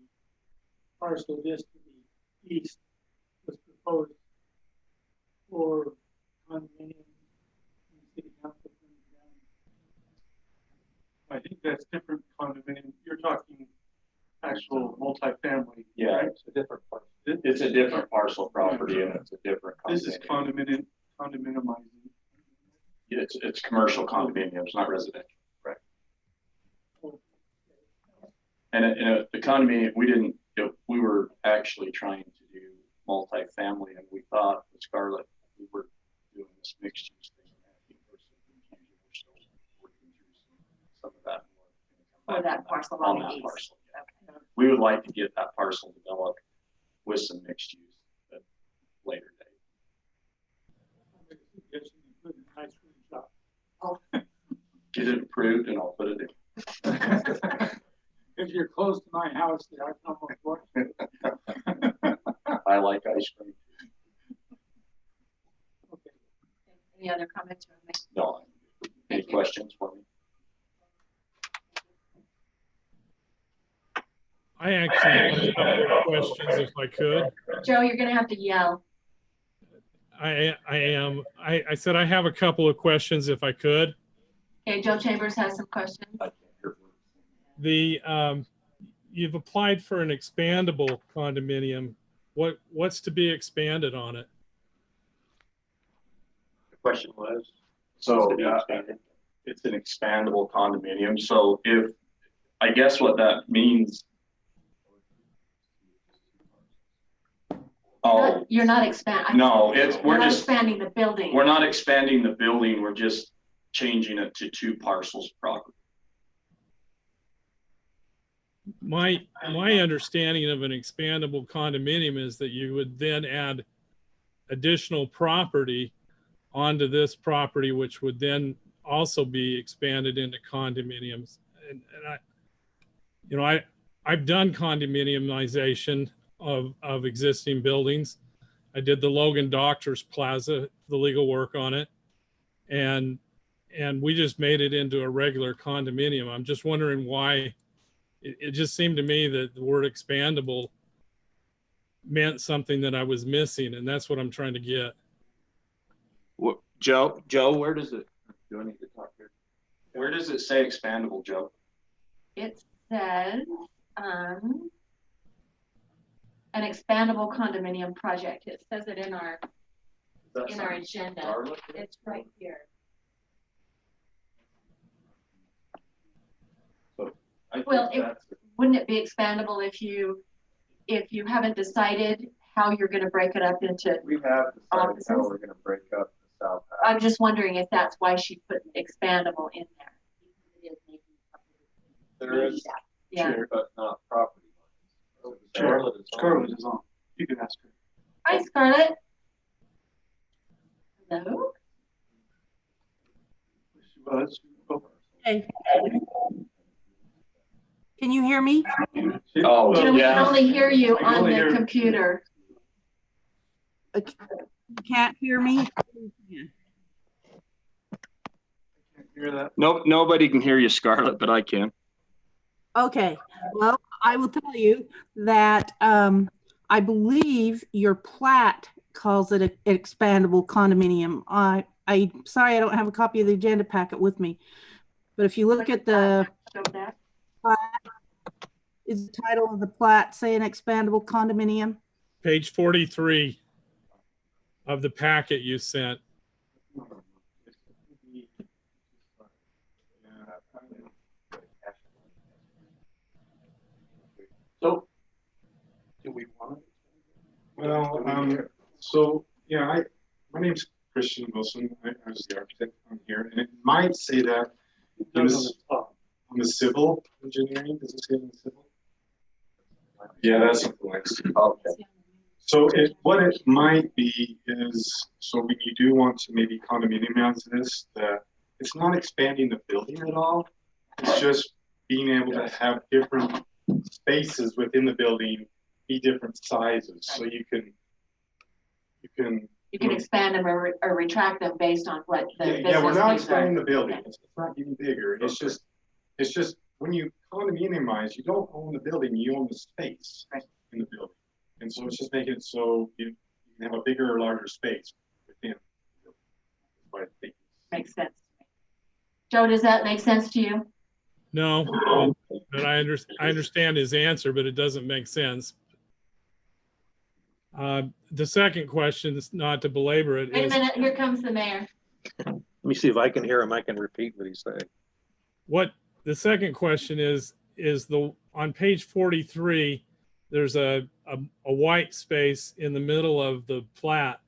Speaker 4: parcel just to the east was proposed for condominium. and the city council turned it down.
Speaker 5: I think that's different condominium. You're talking actual multifamily.
Speaker 9: Yeah,
Speaker 5: right?
Speaker 9: it's a different parcel. It's a different parcel property and it's a different.
Speaker 5: This is
Speaker 9: condominium.
Speaker 5: condominiumizing.
Speaker 9: It's commercial condominiums, not residential. Right. And the condominium, we were actually trying to do multifamily, and we thought with Scarlett, we were doing this mixed use thing. And I think there's some confusion. We're still working through some of that.
Speaker 6: For that parcel
Speaker 9: On
Speaker 6: on the
Speaker 9: that
Speaker 6: east.
Speaker 9: parcel.
Speaker 6: Okay.
Speaker 9: We would like to get that parcel developed with some mixed use at a later date.
Speaker 4: I make a suggestion, you put an ice cream shop.
Speaker 9: Get it approved and I'll put it in.
Speaker 4: If you're close to my house, there, I can almost watch it.
Speaker 9: I like ice cream.
Speaker 4: Okay.
Speaker 6: Any other comments you want to make?
Speaker 9: No. Any
Speaker 6: Thank you.
Speaker 9: questions for me?
Speaker 8: I actually have a couple of questions if I could.
Speaker 6: Joe, you're gonna have to yell.
Speaker 8: I said I have a couple of questions if I could.
Speaker 6: Okay, Joe Chambers has some questions.
Speaker 9: I can't hear.
Speaker 8: You've applied for an expandable condominium. What's to be expanded on it?
Speaker 9: The question was? So it's an expandable condominium. So I guess what that means. Oh,
Speaker 6: You're not expanding.
Speaker 9: no, we're
Speaker 6: not
Speaker 9: just,
Speaker 6: expanding the building.
Speaker 9: we're not expanding the building. We're just changing it to 2 parcels of property.
Speaker 8: My understanding of an expandable condominium is that you would then add additional property onto this property, which would then also be expanded into condominiums. And I've done condominiumization of existing buildings. I did the Logan Doctors Plaza, the legal work on it, and we just made it into a regular condominium. I'm just wondering why. It just seemed to me that the word expandable meant something that I was missing, and that's what I'm trying to get.
Speaker 9: Joe, where does it? Do I need to talk here? Where does it say expandable, Joe?
Speaker 6: It says, an expandable condominium project. It says it in our agenda.
Speaker 9: Scarlett?
Speaker 6: It's right here.
Speaker 9: I think
Speaker 6: Well,
Speaker 9: that's-
Speaker 6: Wouldn't it be expandable if you haven't decided how you're gonna break it up into?
Speaker 10: We have decided how
Speaker 6: offices?
Speaker 10: we're gonna break up the south half.
Speaker 6: I'm just wondering if that's why she put expandable in there. It is making
Speaker 10: There is,
Speaker 6: Yeah.
Speaker 10: but not property lines.
Speaker 5: Scarlett
Speaker 10: is on.
Speaker 5: Scarlett is on. You can ask her.
Speaker 6: Hi, Scarlett. Hello?
Speaker 5: She was. Oh,
Speaker 11: Hey. Can you hear me?
Speaker 9: Oh,
Speaker 6: You know, we can
Speaker 9: yeah.
Speaker 6: only hear you
Speaker 5: can
Speaker 6: on
Speaker 5: only
Speaker 6: the
Speaker 5: hear-
Speaker 6: computer.
Speaker 11: You can't hear me?
Speaker 5: can't hear that.
Speaker 9: Nope, nobody can hear you, Scarlett, but I can.
Speaker 11: Okay, well, I will tell you that I believe your plat calls it an expandable condominium. I'm sorry I don't have a copy of the agenda packet with me, but if you look at the,
Speaker 6: Show that.
Speaker 11: is the title of the plat say an expandable condominium?
Speaker 8: Page 43 of the packet you sent.
Speaker 9: So, do we want it?
Speaker 10: Well, so, yeah, my name's Christian Wilson. I was the architect on here, and it might say that it was on the civil engineering. Does it say on the civil? Yeah, that's influenced.
Speaker 9: Okay.
Speaker 10: So what it might be is, so when you do want to maybe condominiumize this, it's not expanding the building at all. It's just being able to have different spaces within the building be different sizes. So you can
Speaker 6: You can expand them or retract them based on what the business
Speaker 10: yeah, we're not
Speaker 6: needs are.
Speaker 10: expanding the building.
Speaker 6: Okay.
Speaker 10: It's not getting bigger. It's just when you condominiumize, you don't own the building, you own the space in the building. And so it's just making it so you can have a bigger or larger space within.
Speaker 9: what I think.
Speaker 6: Makes sense. Joe, does that make sense to you?
Speaker 8: No, but I understand his answer, but it doesn't make sense. The second question is not to belabor it.
Speaker 6: Wait a
Speaker 8: Is
Speaker 6: minute, here comes the mayor.
Speaker 2: Let me see if I can hear him. I can repeat what he's saying.
Speaker 8: what the second question is on page 43, there's a white space in the middle of the plat,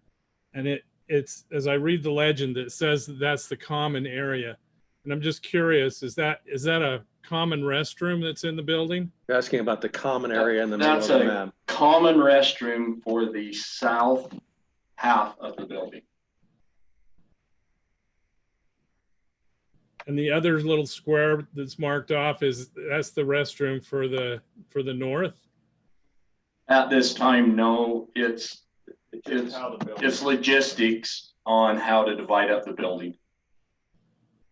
Speaker 8: and it's as I read the legend, it says that's the common area. And I'm just curious, is that a common restroom that's in the building?
Speaker 2: You're asking about the common area in the middle of
Speaker 9: That's
Speaker 2: the
Speaker 9: a
Speaker 2: map.
Speaker 9: common restroom for the south half of the building.
Speaker 8: And the other little square that's marked off that's the restroom for the north?
Speaker 9: At this time, no, it's logistics on how to divide up the building.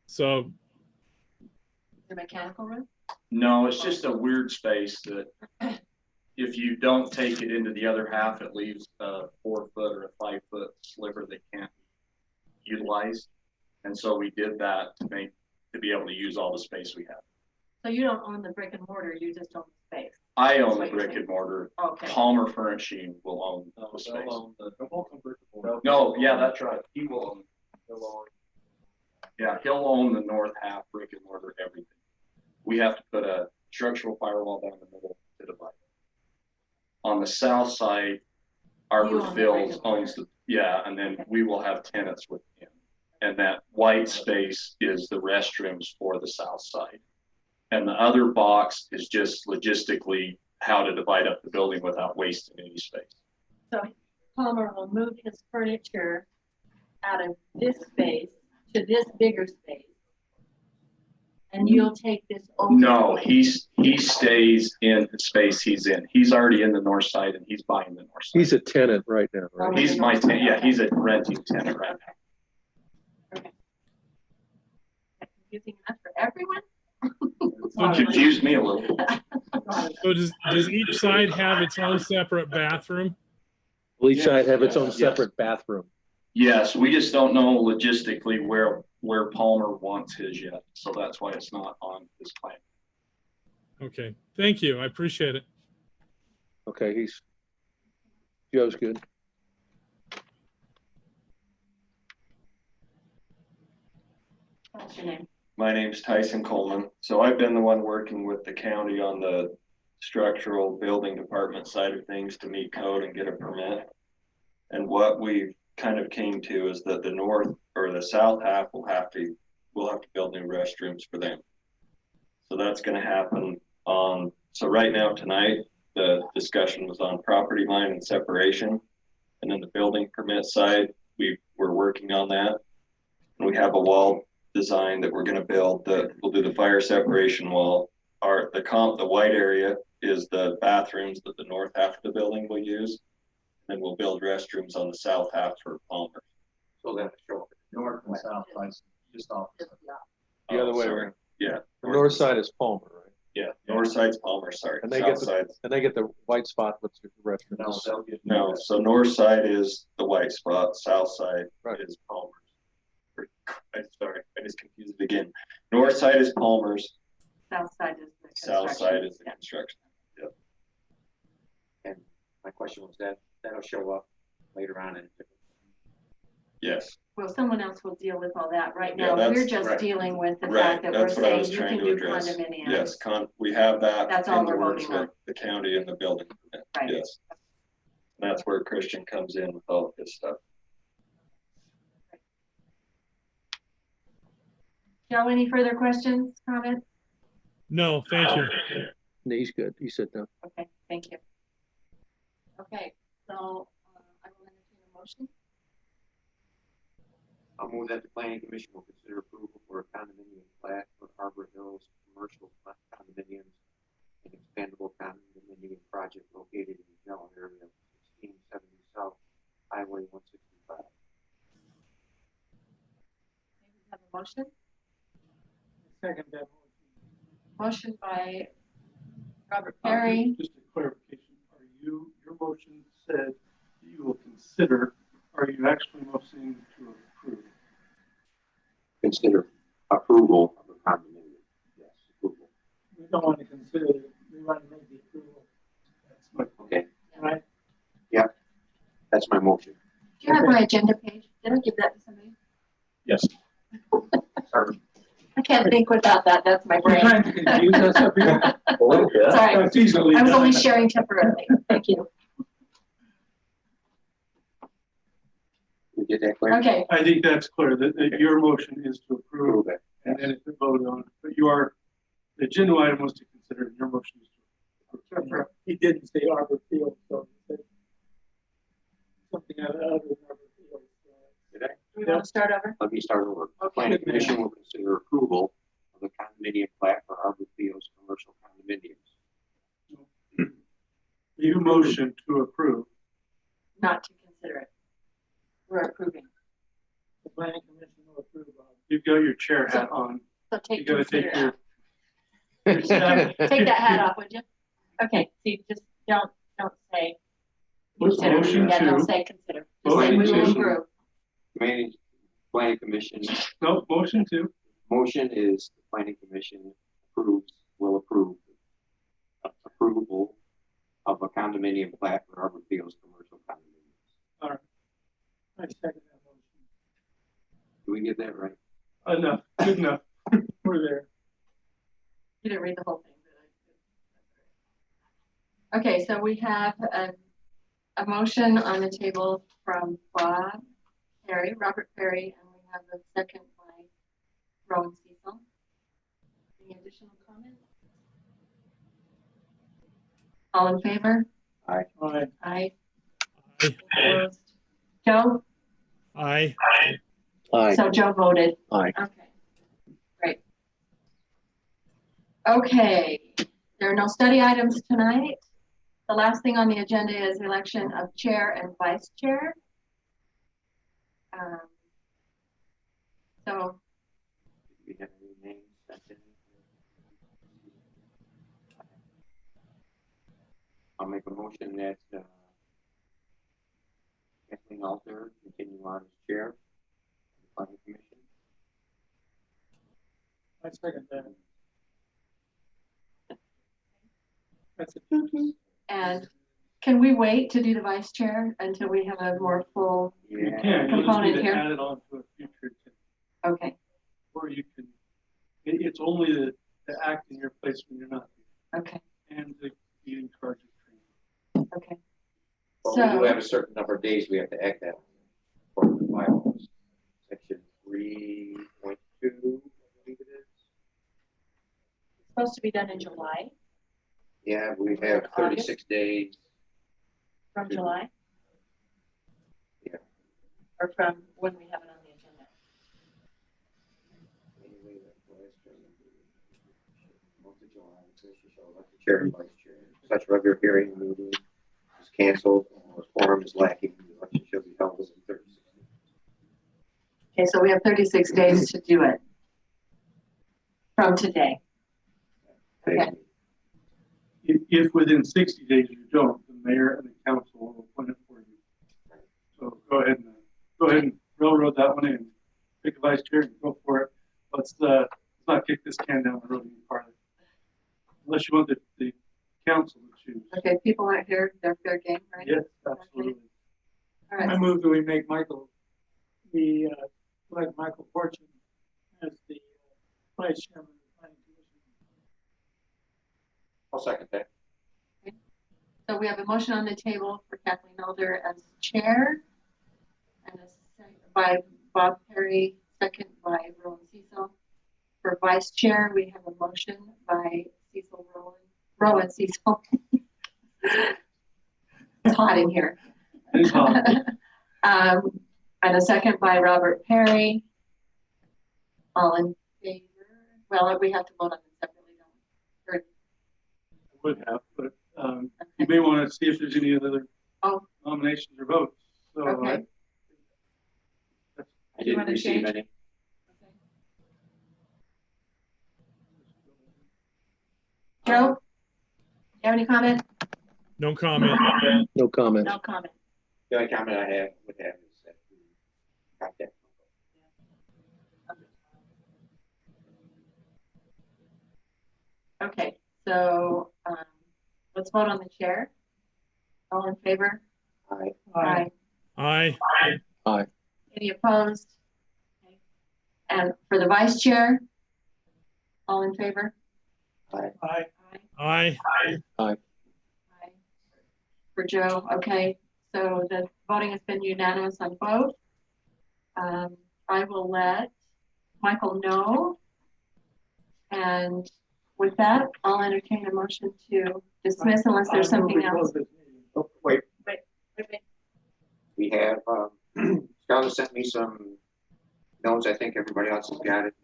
Speaker 8: So
Speaker 6: The mechanical room?
Speaker 9: No, it's just a weird space that if you don't take it into the other half, it leaves a 4 foot or a 5 foot sliver that can't be utilized. And so we did that to be able to use all the space we have.
Speaker 6: So you don't own the brick and mortar, you just own the space?
Speaker 9: I own the brick and mortar.
Speaker 6: Okay.
Speaker 9: Palmer Furnishing will own the space. No, yeah, that's right. He will own. Yeah, he'll own the north half, brick and mortar, everything. We have to put a structural firewall down the middle to divide. On the south side, Arbor Phils owns and then we will have tenants with him. And that white space is the restrooms for the south side. And the other box is just logistically how to divide up the building without wasting any space.
Speaker 6: So Palmer will move his furniture out of this space to this bigger space. And you'll take this over? No,
Speaker 9: he stays in the space he's in. He's already in the north side and he's buying the north side.
Speaker 2: He's a tenant right now, right?
Speaker 9: He's my tenant. Yeah, he's a renting tenant right now.
Speaker 6: Okay. Confusing enough for everyone?
Speaker 9: It confused me a little.
Speaker 8: So does each side have its own separate bathroom?
Speaker 2: Will each side have its own separate bathroom?
Speaker 9: Yes, we just don't know logistically where Palmer wants his yet. So that's why it's not on his plan.
Speaker 8: Okay, thank you. I appreciate it.
Speaker 2: Okay, Joe's good.
Speaker 6: What's your name?
Speaker 12: My name's Tyson Coleman. So I've been the one working with the county on the structural building department side of things to meet code and get a permit. And what we've kind of came to is that the north or the south half we'll have to build new restrooms for them. So that's going to happen so right now tonight, the discussion was on property line and separation. And then the building permit side, we're working on that. And we have a wall design that we're going to build that we'll do the fire separation wall. The white area is the bathrooms that the north half of the building will use. Then we'll build restrooms on the south half for Palmer.
Speaker 7: So then show
Speaker 9: North and south side, just off.
Speaker 2: The other way around.
Speaker 12: Yeah.
Speaker 2: The north side is Palmer, right?
Speaker 12: Yeah. North side's Palmer, sorry.
Speaker 2: And they get the white spot with the restroom.
Speaker 12: No, so north side is the white spot, south side is Palmer's. Sorry, I just confused it again. North side is Palmer's.
Speaker 6: South side is the
Speaker 12: South side is the construction. Yep.
Speaker 7: And my question was that'll show up later on in the.
Speaker 12: Yes.
Speaker 6: Well, someone else will deal with all that. Right
Speaker 12: Yeah,
Speaker 6: now, we're just dealing with the fact that we're
Speaker 12: That's what I
Speaker 6: saying
Speaker 12: was
Speaker 6: you
Speaker 12: trying
Speaker 6: can
Speaker 12: to
Speaker 6: do
Speaker 12: address.
Speaker 6: condominiums.
Speaker 12: Yes, we have that
Speaker 6: That's all
Speaker 12: in the
Speaker 6: we're
Speaker 12: works
Speaker 6: voting on.
Speaker 12: with the county and the building permit.
Speaker 6: Right.
Speaker 12: Yes. And that's where Christian comes in with all of his stuff.
Speaker 6: Joe, any further questions, comments?
Speaker 8: No, thank you.
Speaker 2: No, he's good. He said no.
Speaker 6: Okay, thank you. Okay, so I will entertain a motion.
Speaker 7: I'll move that the planning commission will consider approval for a condominium plat for Arbor Hills commercial condominiums and expandable condominium project located in the general area of 1670 South Highway 165.
Speaker 6: Maybe we have a motion.
Speaker 4: Second that
Speaker 6: Motion by Robert Perry.
Speaker 5: Just a clarification, your motion said you will consider, are you actually motioning to approve?
Speaker 7: consider approval of a condominium. Yes, approval.
Speaker 4: We don't want to consider it, we want to make the approval.
Speaker 7: Okay,
Speaker 4: Right?
Speaker 7: that's my motion.
Speaker 6: Do you have my agenda page? Did I give that to somebody?
Speaker 9: Yes. Sorry.
Speaker 6: I can't think without that. That's my
Speaker 4: You're
Speaker 6: brain.
Speaker 4: trying to confuse us up here.
Speaker 6: Sorry,
Speaker 4: That's easily
Speaker 6: I was only
Speaker 4: done.
Speaker 6: sharing temporarily. Thank you.
Speaker 7: We did that clear?
Speaker 6: Okay,
Speaker 5: I think that's clear, that your motion is to approve
Speaker 7: Approve it.
Speaker 5: and then it's to vote on it. But the agenda item was to consider, and your motion is to approve.
Speaker 4: He didn't say Arbor Field, so he said something other than Arbor Field.
Speaker 7: Did I?
Speaker 6: do we want to start over?
Speaker 7: Let me start over. The
Speaker 6: Okay.
Speaker 7: planning commission will consider approval of the condominium plat for Arbor Fields commercial condominiums.
Speaker 5: You motion to approve.
Speaker 6: Not to consider it. We're approving.
Speaker 4: The planning commission will approve of.
Speaker 5: You've got your chair hat on.
Speaker 6: So
Speaker 5: You
Speaker 6: take
Speaker 5: gotta
Speaker 6: consider
Speaker 5: take
Speaker 6: out.
Speaker 5: your.
Speaker 6: Take that hat off, would you? Okay, see, just don't say consider.
Speaker 5: Motion
Speaker 6: Yeah, don't
Speaker 5: to,
Speaker 6: say consider. Just say we
Speaker 7: Motion
Speaker 6: will
Speaker 7: to.
Speaker 6: approve.
Speaker 7: Planning commission,
Speaker 5: no, motion to,
Speaker 7: motion is the planning commission will approve approval of a condominium plat for Arbor Fields commercial condominiums.
Speaker 5: all right,
Speaker 4: I second that motion.
Speaker 7: Do we get that right?
Speaker 5: enough, good enough.
Speaker 4: We're there.
Speaker 6: You didn't read the whole thing, did I? Okay, so we have a motion on the table from Bob Perry, Robert Perry, and we have a second by Rowan Cecil. Any additional comments? All in favor?
Speaker 4: All right.
Speaker 6: Aye.
Speaker 8: Aye.
Speaker 6: Opposed? Joe?
Speaker 8: Aye.
Speaker 6: So Joe voted.
Speaker 7: Aye.
Speaker 6: Okay, great. Okay, there are no study items tonight. The last thing on the agenda is the election of chair and vice chair. So
Speaker 7: Do we have any names? I'll make a motion that Kathleen Alter continue on as chair of the planning commission.
Speaker 4: I second that. That's it.
Speaker 6: and can we wait to do the vice chair until we have a more full,
Speaker 5: You
Speaker 7: Yeah.
Speaker 5: can, you just
Speaker 6: Component
Speaker 5: need to
Speaker 6: here.
Speaker 5: add it on to a future,
Speaker 6: okay,
Speaker 5: or you can, it's only to act in your place when you're not
Speaker 6: okay,
Speaker 5: here, and to be in charge of training.
Speaker 6: okay.
Speaker 7: But we do
Speaker 6: So-
Speaker 7: have a certain number of days we have to act that for the bylaws. Section 3.2, I believe it is.
Speaker 6: It's supposed to be done in July,
Speaker 7: Yeah, we have 36 days.
Speaker 6: from July?
Speaker 7: Yeah.
Speaker 6: Or from when we have it on the agenda?
Speaker 7: Month of July, commission shall elect the chair and vice chair. Such regular hearing meeting is canceled or quorum is lacking. The election shall be held within 36 days.
Speaker 6: Okay, so we have 36 days to do it. From today. Okay.
Speaker 5: If within 60 days you don't, the mayor and the council will appoint it for you. So go ahead and railroad that one in. Pick a vice chair and go for it. Let's not kick this can down the road any farther. Unless you want the council to choose.
Speaker 6: Okay, people aren't here, they're fair game, right?
Speaker 5: Yes, absolutely.
Speaker 6: All
Speaker 4: I
Speaker 6: right,
Speaker 4: move that we make Michael, like Michael Fortune as the vice chairman of the planning commission.
Speaker 7: I'll second that.
Speaker 6: so we have a motion on the table for Kathleen Alder as chair. And a second by Bob Perry, second by Rowan Cecil. For vice chair, we have a motion by Rowan Cecil. It's hot in here.
Speaker 5: It's hot.
Speaker 6: And a second by Robert Perry. All in favor? Well, we have to vote on them separately, don't we? Or-
Speaker 5: Would have, but you may want to see if there's any other
Speaker 6: Oh.
Speaker 5: nominations or votes. So
Speaker 6: Okay.
Speaker 7: I
Speaker 6: Do you
Speaker 7: didn't
Speaker 6: wanna
Speaker 7: receive
Speaker 6: change?
Speaker 7: any.
Speaker 6: Joe? You have any comment?
Speaker 8: No comment.
Speaker 3: No comment.
Speaker 6: No comment.
Speaker 7: The only comment I would have is that the contact.
Speaker 6: Okay, so, let's vote on the chair. All in favor?
Speaker 7: Aye.
Speaker 6: Aye.
Speaker 8: Aye.
Speaker 6: Any opposed? Okay. And for the vice chair? All in favor?
Speaker 7: Aye.
Speaker 6: Aye.
Speaker 8: Aye.
Speaker 6: Aye. For Joe, okay, so the voting has been unanimous on both. I will let Michael know. And with that, I'll entertain a motion to dismiss unless there's something else.
Speaker 7: Oh, wait,
Speaker 6: Wait.
Speaker 7: we have, Scarlett sent me some notes. I think everybody else has got it.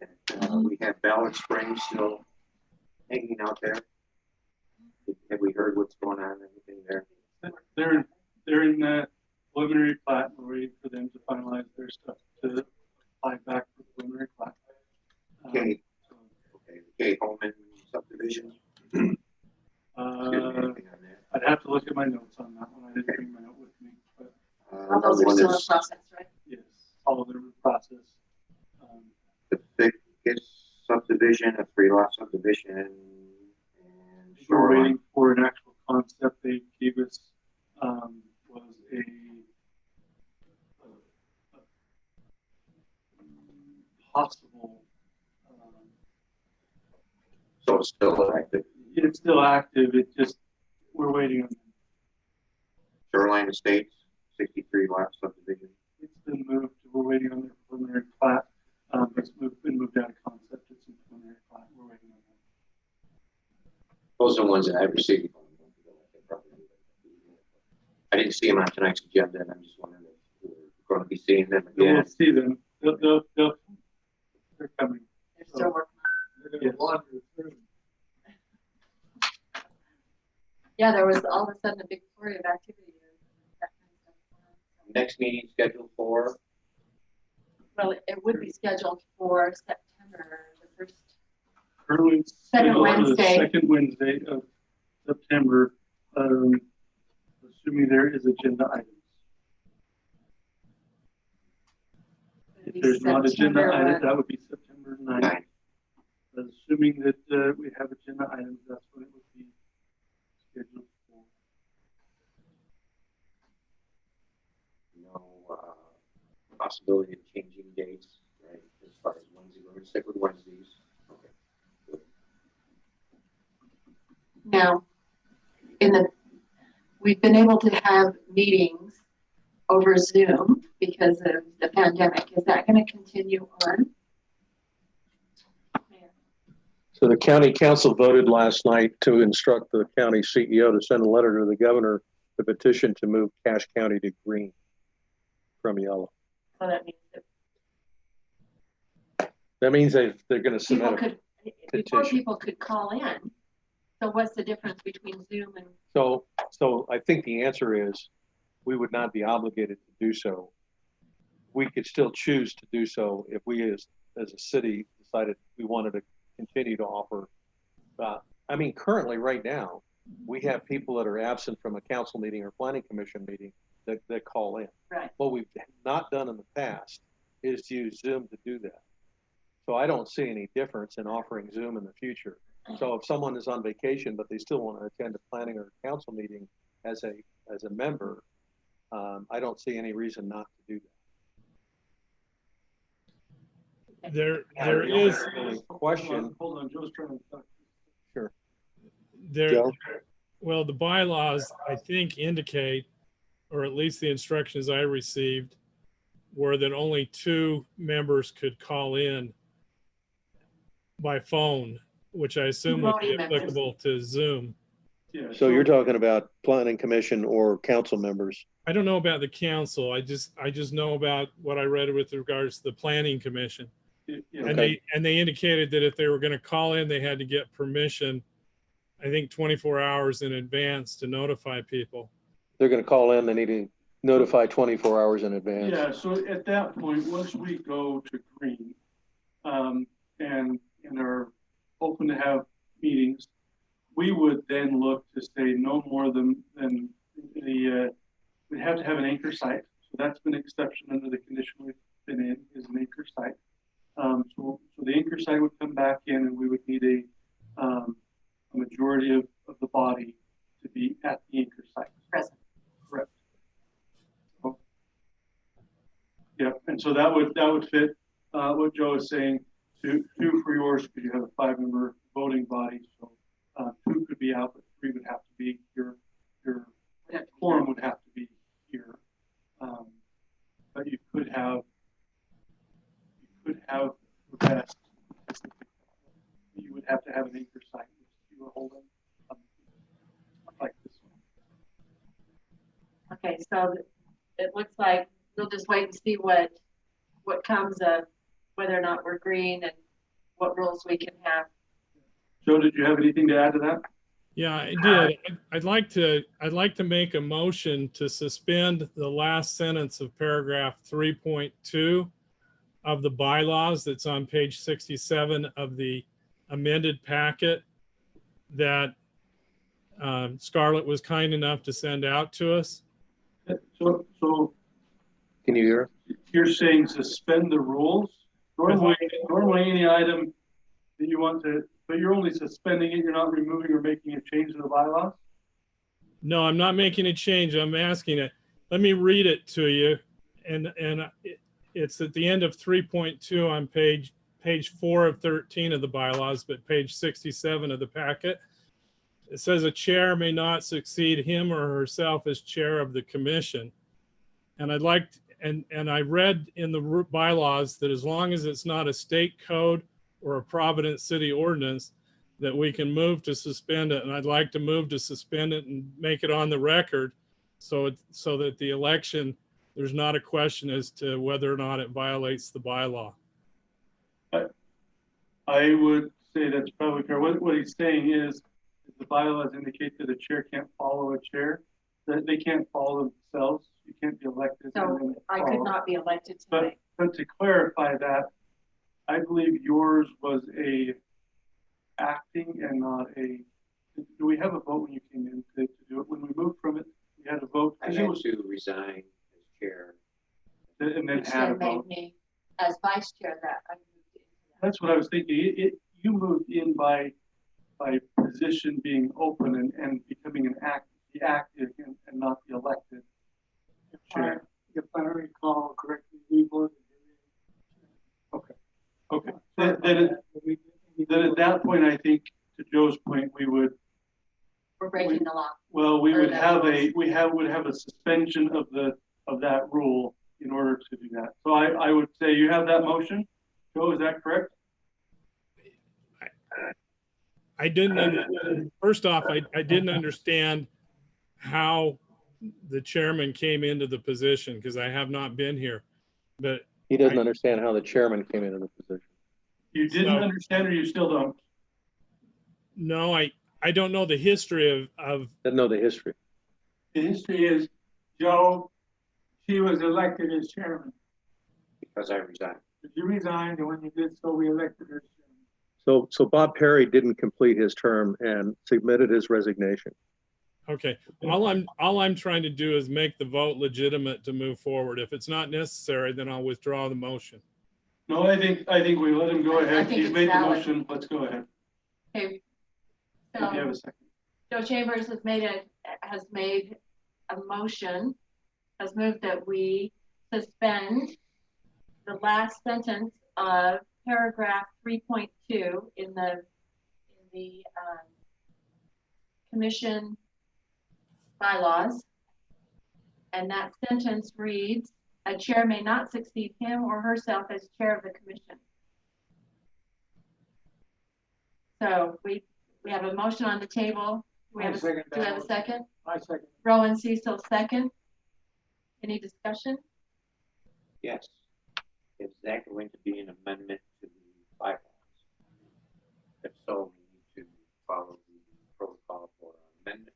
Speaker 7: We have Ballard Springs still hanging out there. Have we heard what's going on, anything there?
Speaker 5: They're in that preliminary plat. We're waiting for them to finalize their stuff to apply back for preliminary plat.
Speaker 7: Okay. Okay, Holman subdivision. Anything on that?
Speaker 5: I'd have to look at my notes on that one. I didn't bring my note with me, but
Speaker 6: All those are still in process, right?
Speaker 5: yes, all of their process.
Speaker 7: The biggest subdivision, a 3-lot subdivision, and
Speaker 5: We're
Speaker 7: shoreline.
Speaker 5: waiting for an actual concept they gave us, was a possible,
Speaker 7: So it's still active.
Speaker 5: it's still active, it just, we're waiting on,
Speaker 7: Shoreline Estates, 63-lot subdivision.
Speaker 5: it's been moved, we're waiting on their preliminary plat. Been moved out of concept, it's in preliminary plat, we're waiting on that.
Speaker 7: Those are the ones that I've received. I didn't see them on tonight's agenda, and I'm just wondering if we're going to be seeing them
Speaker 5: We'll
Speaker 7: again.
Speaker 5: see them, they're coming.
Speaker 6: They're still working on
Speaker 5: Yes.
Speaker 6: Yeah, there was all of a sudden a big flurry of activity. That kind of stuff.
Speaker 7: Next meeting scheduled for,
Speaker 6: Well, it would be scheduled for September, the first.
Speaker 5: Currently,
Speaker 6: Second
Speaker 5: the
Speaker 6: Wednesday.
Speaker 5: Second Wednesday of September, assuming there is agenda items.
Speaker 6: It'd
Speaker 5: If
Speaker 6: be
Speaker 5: there's not agenda
Speaker 6: September,
Speaker 7: uh,
Speaker 5: items, that would be September 9th.
Speaker 7: 9.
Speaker 5: Assuming that we have agenda items, that's when it would be scheduled for.
Speaker 7: No possibility of changing dates, right? As far as Wednesday, we're going to stick with Wednesdays. Okay.
Speaker 6: Now, we've been able to have meetings over Zoom because of the pandemic. Is that going to continue on?
Speaker 2: So the county council voted last night to instruct the county CEO to send a letter to the governor, the petition to move Cache County to green from yellow.
Speaker 6: So that means that
Speaker 2: That means they're going to submit
Speaker 6: people
Speaker 2: a
Speaker 6: could, before
Speaker 2: petition.
Speaker 6: people could call in. So what's the difference between Zoom and?
Speaker 2: So I think the answer is we would not be obligated to do so. We could still choose to do so if we as a city decided we wanted to continue to offer. I mean, currently right now, we have people that are absent from a council meeting or planning commission meeting that call in.
Speaker 6: Right.
Speaker 2: What we've not done in the past is to use Zoom to do that. So I don't see any difference in offering Zoom in the future. So if someone is on vacation, but they still want to attend a planning or council meeting as a member, I don't see any reason not to do that.
Speaker 8: There
Speaker 2: The
Speaker 8: is,
Speaker 2: only question.
Speaker 5: Hold on, Joe's trying to talk.
Speaker 2: Sure.
Speaker 8: there,
Speaker 2: Joe?
Speaker 8: well, the bylaws, I think, indicate, or at least the instructions I received, were that only 2 members could call in by phone, which I assume would be
Speaker 6: Voting members.
Speaker 8: applicable to Zoom.
Speaker 5: Yeah,
Speaker 2: So you're talking about planning commission or council members?
Speaker 8: I don't know about the council. I just know about what I read with regards to the planning commission.
Speaker 5: yeah,
Speaker 8: And they indicated that if they were going to call in, they had to get permission, I think 24 hours in advance to notify people.
Speaker 2: They're going to call in, they need to notify 24 hours in advance.
Speaker 5: Yeah, so at that point, once we go to green, and are open to have meetings, we would then look to say no more than we'd have to have an anchor site. So that's been an exception under the condition we've been in, is an anchor site. So the anchor site would come back in and we would need majority of the body to be at the anchor site.
Speaker 6: Present.
Speaker 5: Correct. So, yeah, and so that would fit what Joe is saying. Two for yours because you have a 5-member voting body. So 2 could be out, but 3 would have to be your quorum would have to be here. But you could have the best. You would have to have an anchor site if you were holding like this one.
Speaker 6: Okay, so it looks like we'll just wait and see what comes of whether or not we're green and what rules we can have.
Speaker 5: Joe, did you have anything to add to that?
Speaker 8: Yeah, I did. I'd like to make a motion to suspend the last sentence of paragraph 3.2 of the bylaws that's on page 67 of the amended packet that Scarlett was kind enough to send out to us.
Speaker 5: So
Speaker 2: Can you hear?
Speaker 5: you're saying suspend the rules? Normally any item that you want to, but you're only suspending it, you're not removing or making a change to the bylaws?
Speaker 8: No, I'm not making a change. I'm asking it. Let me read it to you. And it's at the end of 3.2 on page 4 of 13 of the bylaws, but page 67 of the packet. It says a chair may not succeed him or herself as chair of the commission. And I'd like, and I read in the bylaws that as long as it's not a state code or a Providence city ordinance, that we can move to suspend it. And I'd like to move to suspend it and make it on the record so that the election, there's not a question as to whether or not it violates the bylaw.
Speaker 5: I would say that's probably fair. What he's saying is the bylaws indicate that a chair can't follow a chair, that they can't follow themselves. You can't be elected.
Speaker 6: So I could not be elected tonight.
Speaker 5: But to clarify that, I believe yours was a acting and not a, do we have a vote when you came in to do it? When we moved from it, we had a vote.
Speaker 7: I had to resign as chair.
Speaker 5: And then
Speaker 6: Which
Speaker 5: had a
Speaker 6: then made
Speaker 5: vote.
Speaker 6: me as vice chair that I moved into that.
Speaker 5: That's what I was thinking. You moved in by position being open and becoming the active and not the elected chair.
Speaker 4: If I recall correctly, we voted.
Speaker 5: Okay. Then at that point, I think to Joe's point,
Speaker 6: We're breaking the law.
Speaker 5: well, we
Speaker 6: Or
Speaker 5: would
Speaker 6: that
Speaker 5: have
Speaker 6: rules.
Speaker 5: would have a suspension of that rule in order to do that. So I would say you have that motion. Joe, is that correct?
Speaker 8: I didn't, first off, I didn't understand how the chairman came into the position because I have not been here, but
Speaker 2: He doesn't understand how the chairman came into the position.
Speaker 5: You didn't understand or you still don't?
Speaker 8: no, I don't know the history of,
Speaker 2: Doesn't know the history.
Speaker 4: The history is Joe, she was elected as chairman.
Speaker 7: Because I resigned.
Speaker 4: But you resigned, and when you did so, we elected her as chairman.
Speaker 2: So Bob Perry didn't complete his term and submitted his resignation.
Speaker 8: okay. All I'm trying to do is make the vote legitimate to move forward. If it's not necessary, then I'll withdraw the motion.
Speaker 5: No, I think we let him go
Speaker 6: I
Speaker 5: ahead.
Speaker 6: think
Speaker 5: He's
Speaker 6: it's
Speaker 5: made the
Speaker 6: valid.
Speaker 5: motion. Let's go ahead.
Speaker 6: Okay.
Speaker 5: If you have
Speaker 6: So
Speaker 5: a second.
Speaker 6: Joe Chambers has made a motion, has moved that we suspend the last sentence of paragraph 3.2 in the commission bylaws. And that sentence reads, a chair may not succeed him or herself as chair of the commission. So we have a motion on the table. Do we have a second?
Speaker 4: I second.
Speaker 6: Rowan Cecil, second. Any discussion?
Speaker 7: Yes. Is that going to be an amendment to the bylaws? If so, we need to follow the protocol for amendment.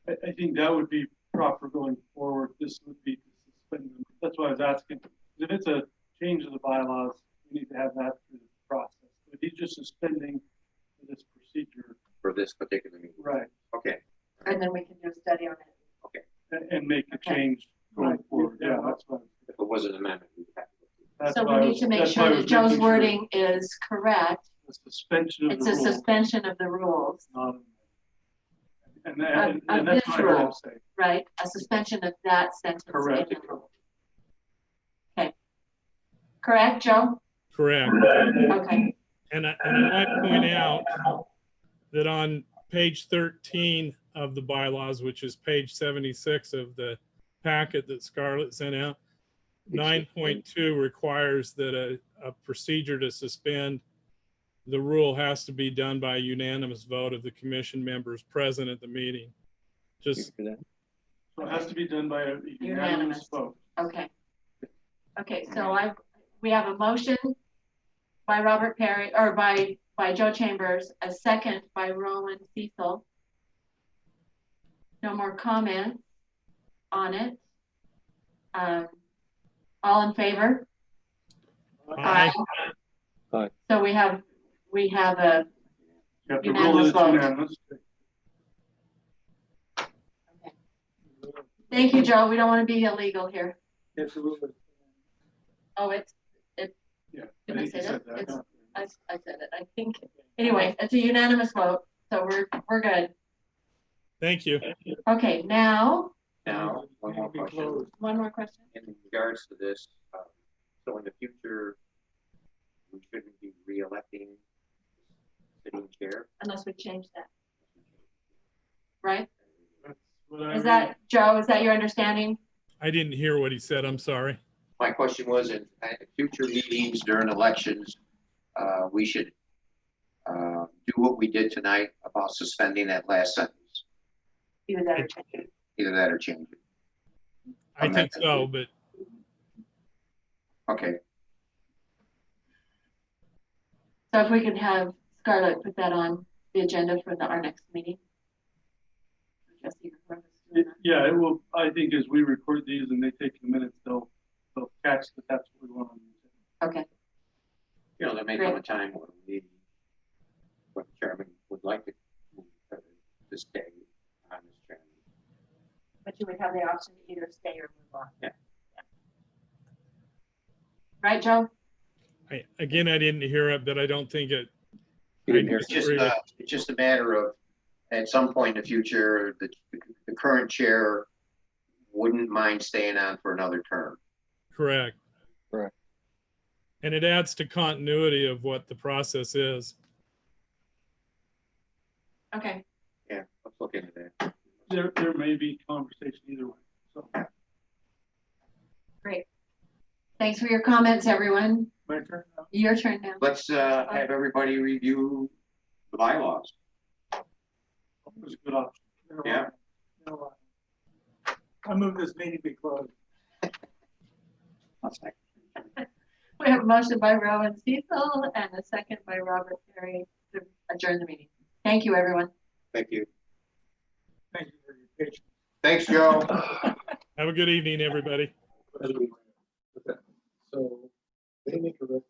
Speaker 6: Okay.
Speaker 5: I think that would be proper going forward. This would be to suspend them. That's why I was asking. If it's a change of the bylaws, we need to have that through the process. If he's just suspending this procedure.
Speaker 7: For this particular meeting.
Speaker 5: Right.
Speaker 7: Okay.
Speaker 6: And then we can do a study on it.
Speaker 5: And make a
Speaker 6: Okay.
Speaker 5: change going forward. Yeah, that's what.
Speaker 7: If it was an amendment, we would have to go through.
Speaker 5: That's
Speaker 6: So
Speaker 5: why I
Speaker 6: we need
Speaker 5: was-
Speaker 6: to make
Speaker 5: that's why
Speaker 6: sure
Speaker 5: I
Speaker 6: that
Speaker 5: was
Speaker 6: Joe's
Speaker 5: making sure.
Speaker 6: wording is correct
Speaker 5: a suspension of
Speaker 6: It's
Speaker 5: the
Speaker 6: a
Speaker 5: rules.
Speaker 6: suspension of the rules,
Speaker 5: not- And
Speaker 6: Of
Speaker 5: that's
Speaker 6: this
Speaker 5: what I heard him
Speaker 6: rule.
Speaker 5: say.
Speaker 6: right? A suspension of that sentence. in
Speaker 5: Correct.
Speaker 6: the rule. Okay. Correct, Joe?
Speaker 8: Correct.
Speaker 6: Okay.
Speaker 8: And I might point out that on page 13 of the bylaws, which is page 76 of the packet that Scarlett sent out, 9.2 requires that a procedure to suspend the rule has to be done by a unanimous vote of the commission members present at the meeting. Just,
Speaker 5: So it has to be done by a
Speaker 6: Unanimous.
Speaker 5: unanimous vote.
Speaker 6: Okay. Okay, so we have a motion by Robert Perry, or by Joe Chambers, a second by Roland Cecil. No more comments on it. All in favor?
Speaker 8: Aye.
Speaker 6: So we have a,
Speaker 5: You have to rule
Speaker 6: Unanimous
Speaker 5: it
Speaker 6: vote.
Speaker 5: unanimous.
Speaker 6: thank you, Joe. We don't want to be illegal here.
Speaker 5: Absolutely.
Speaker 6: Oh,
Speaker 5: Yeah.
Speaker 6: Did I
Speaker 5: think
Speaker 6: say
Speaker 5: you said
Speaker 6: that? It's-
Speaker 5: no.
Speaker 6: I said it, I think. Anyway, it's a unanimous vote, so we're good.
Speaker 8: thank you.
Speaker 6: Okay, now,
Speaker 7: Now, one more question.
Speaker 6: one more question.
Speaker 7: In regards to this, so in the future, we shouldn't be re-electing sitting chair.
Speaker 6: Unless we change that. Right?
Speaker 5: That's what I
Speaker 6: Is
Speaker 5: read.
Speaker 6: that, Joe, is that your understanding?
Speaker 8: I didn't hear what he said. I'm sorry.
Speaker 7: My question was, in future meetings during elections, we should do what we did tonight about suspending that last sentence,
Speaker 6: Either that or change it.
Speaker 7: either that or change it.
Speaker 8: I think so, but
Speaker 7: Okay,
Speaker 6: So if we could have Scarlett put that on the agenda for our next meeting. Jesse, whoever's doing that.
Speaker 5: Yeah, it will, I think as we record these and they take the minutes, they'll catch that that's what we want on the agenda.
Speaker 6: Okay,
Speaker 7: you know, there may come a time when the chairman would like to stay on this chairman.
Speaker 6: but you would have the option to either stay or move on.
Speaker 7: Yeah.
Speaker 6: Right, Joe?
Speaker 8: I didn't hear it, but I don't think it.
Speaker 7: It's just a matter of, at some point in the future, the current chair wouldn't mind staying on for another term.
Speaker 8: Correct.
Speaker 3: Correct.
Speaker 8: And it adds to continuity of what the process is.
Speaker 6: Okay,
Speaker 7: Yeah, let's look into that.
Speaker 5: There may be conversation either way, so.
Speaker 6: great. Thanks for your comments, everyone.
Speaker 5: My turn now.
Speaker 6: Your turn now.
Speaker 7: Let's have everybody review the bylaws.
Speaker 5: It was a good option.
Speaker 7: Yeah.
Speaker 4: I move this meeting be closed.
Speaker 6: We have a motion by Rowan Cecil and a second by Robert Perry to adjourn the meeting. Thank you, everyone.
Speaker 7: Thank you.
Speaker 4: Thank you for your patience.
Speaker 7: Thanks, Joe.
Speaker 8: Have a good evening, everybody.
Speaker 3: So they make a recommendation.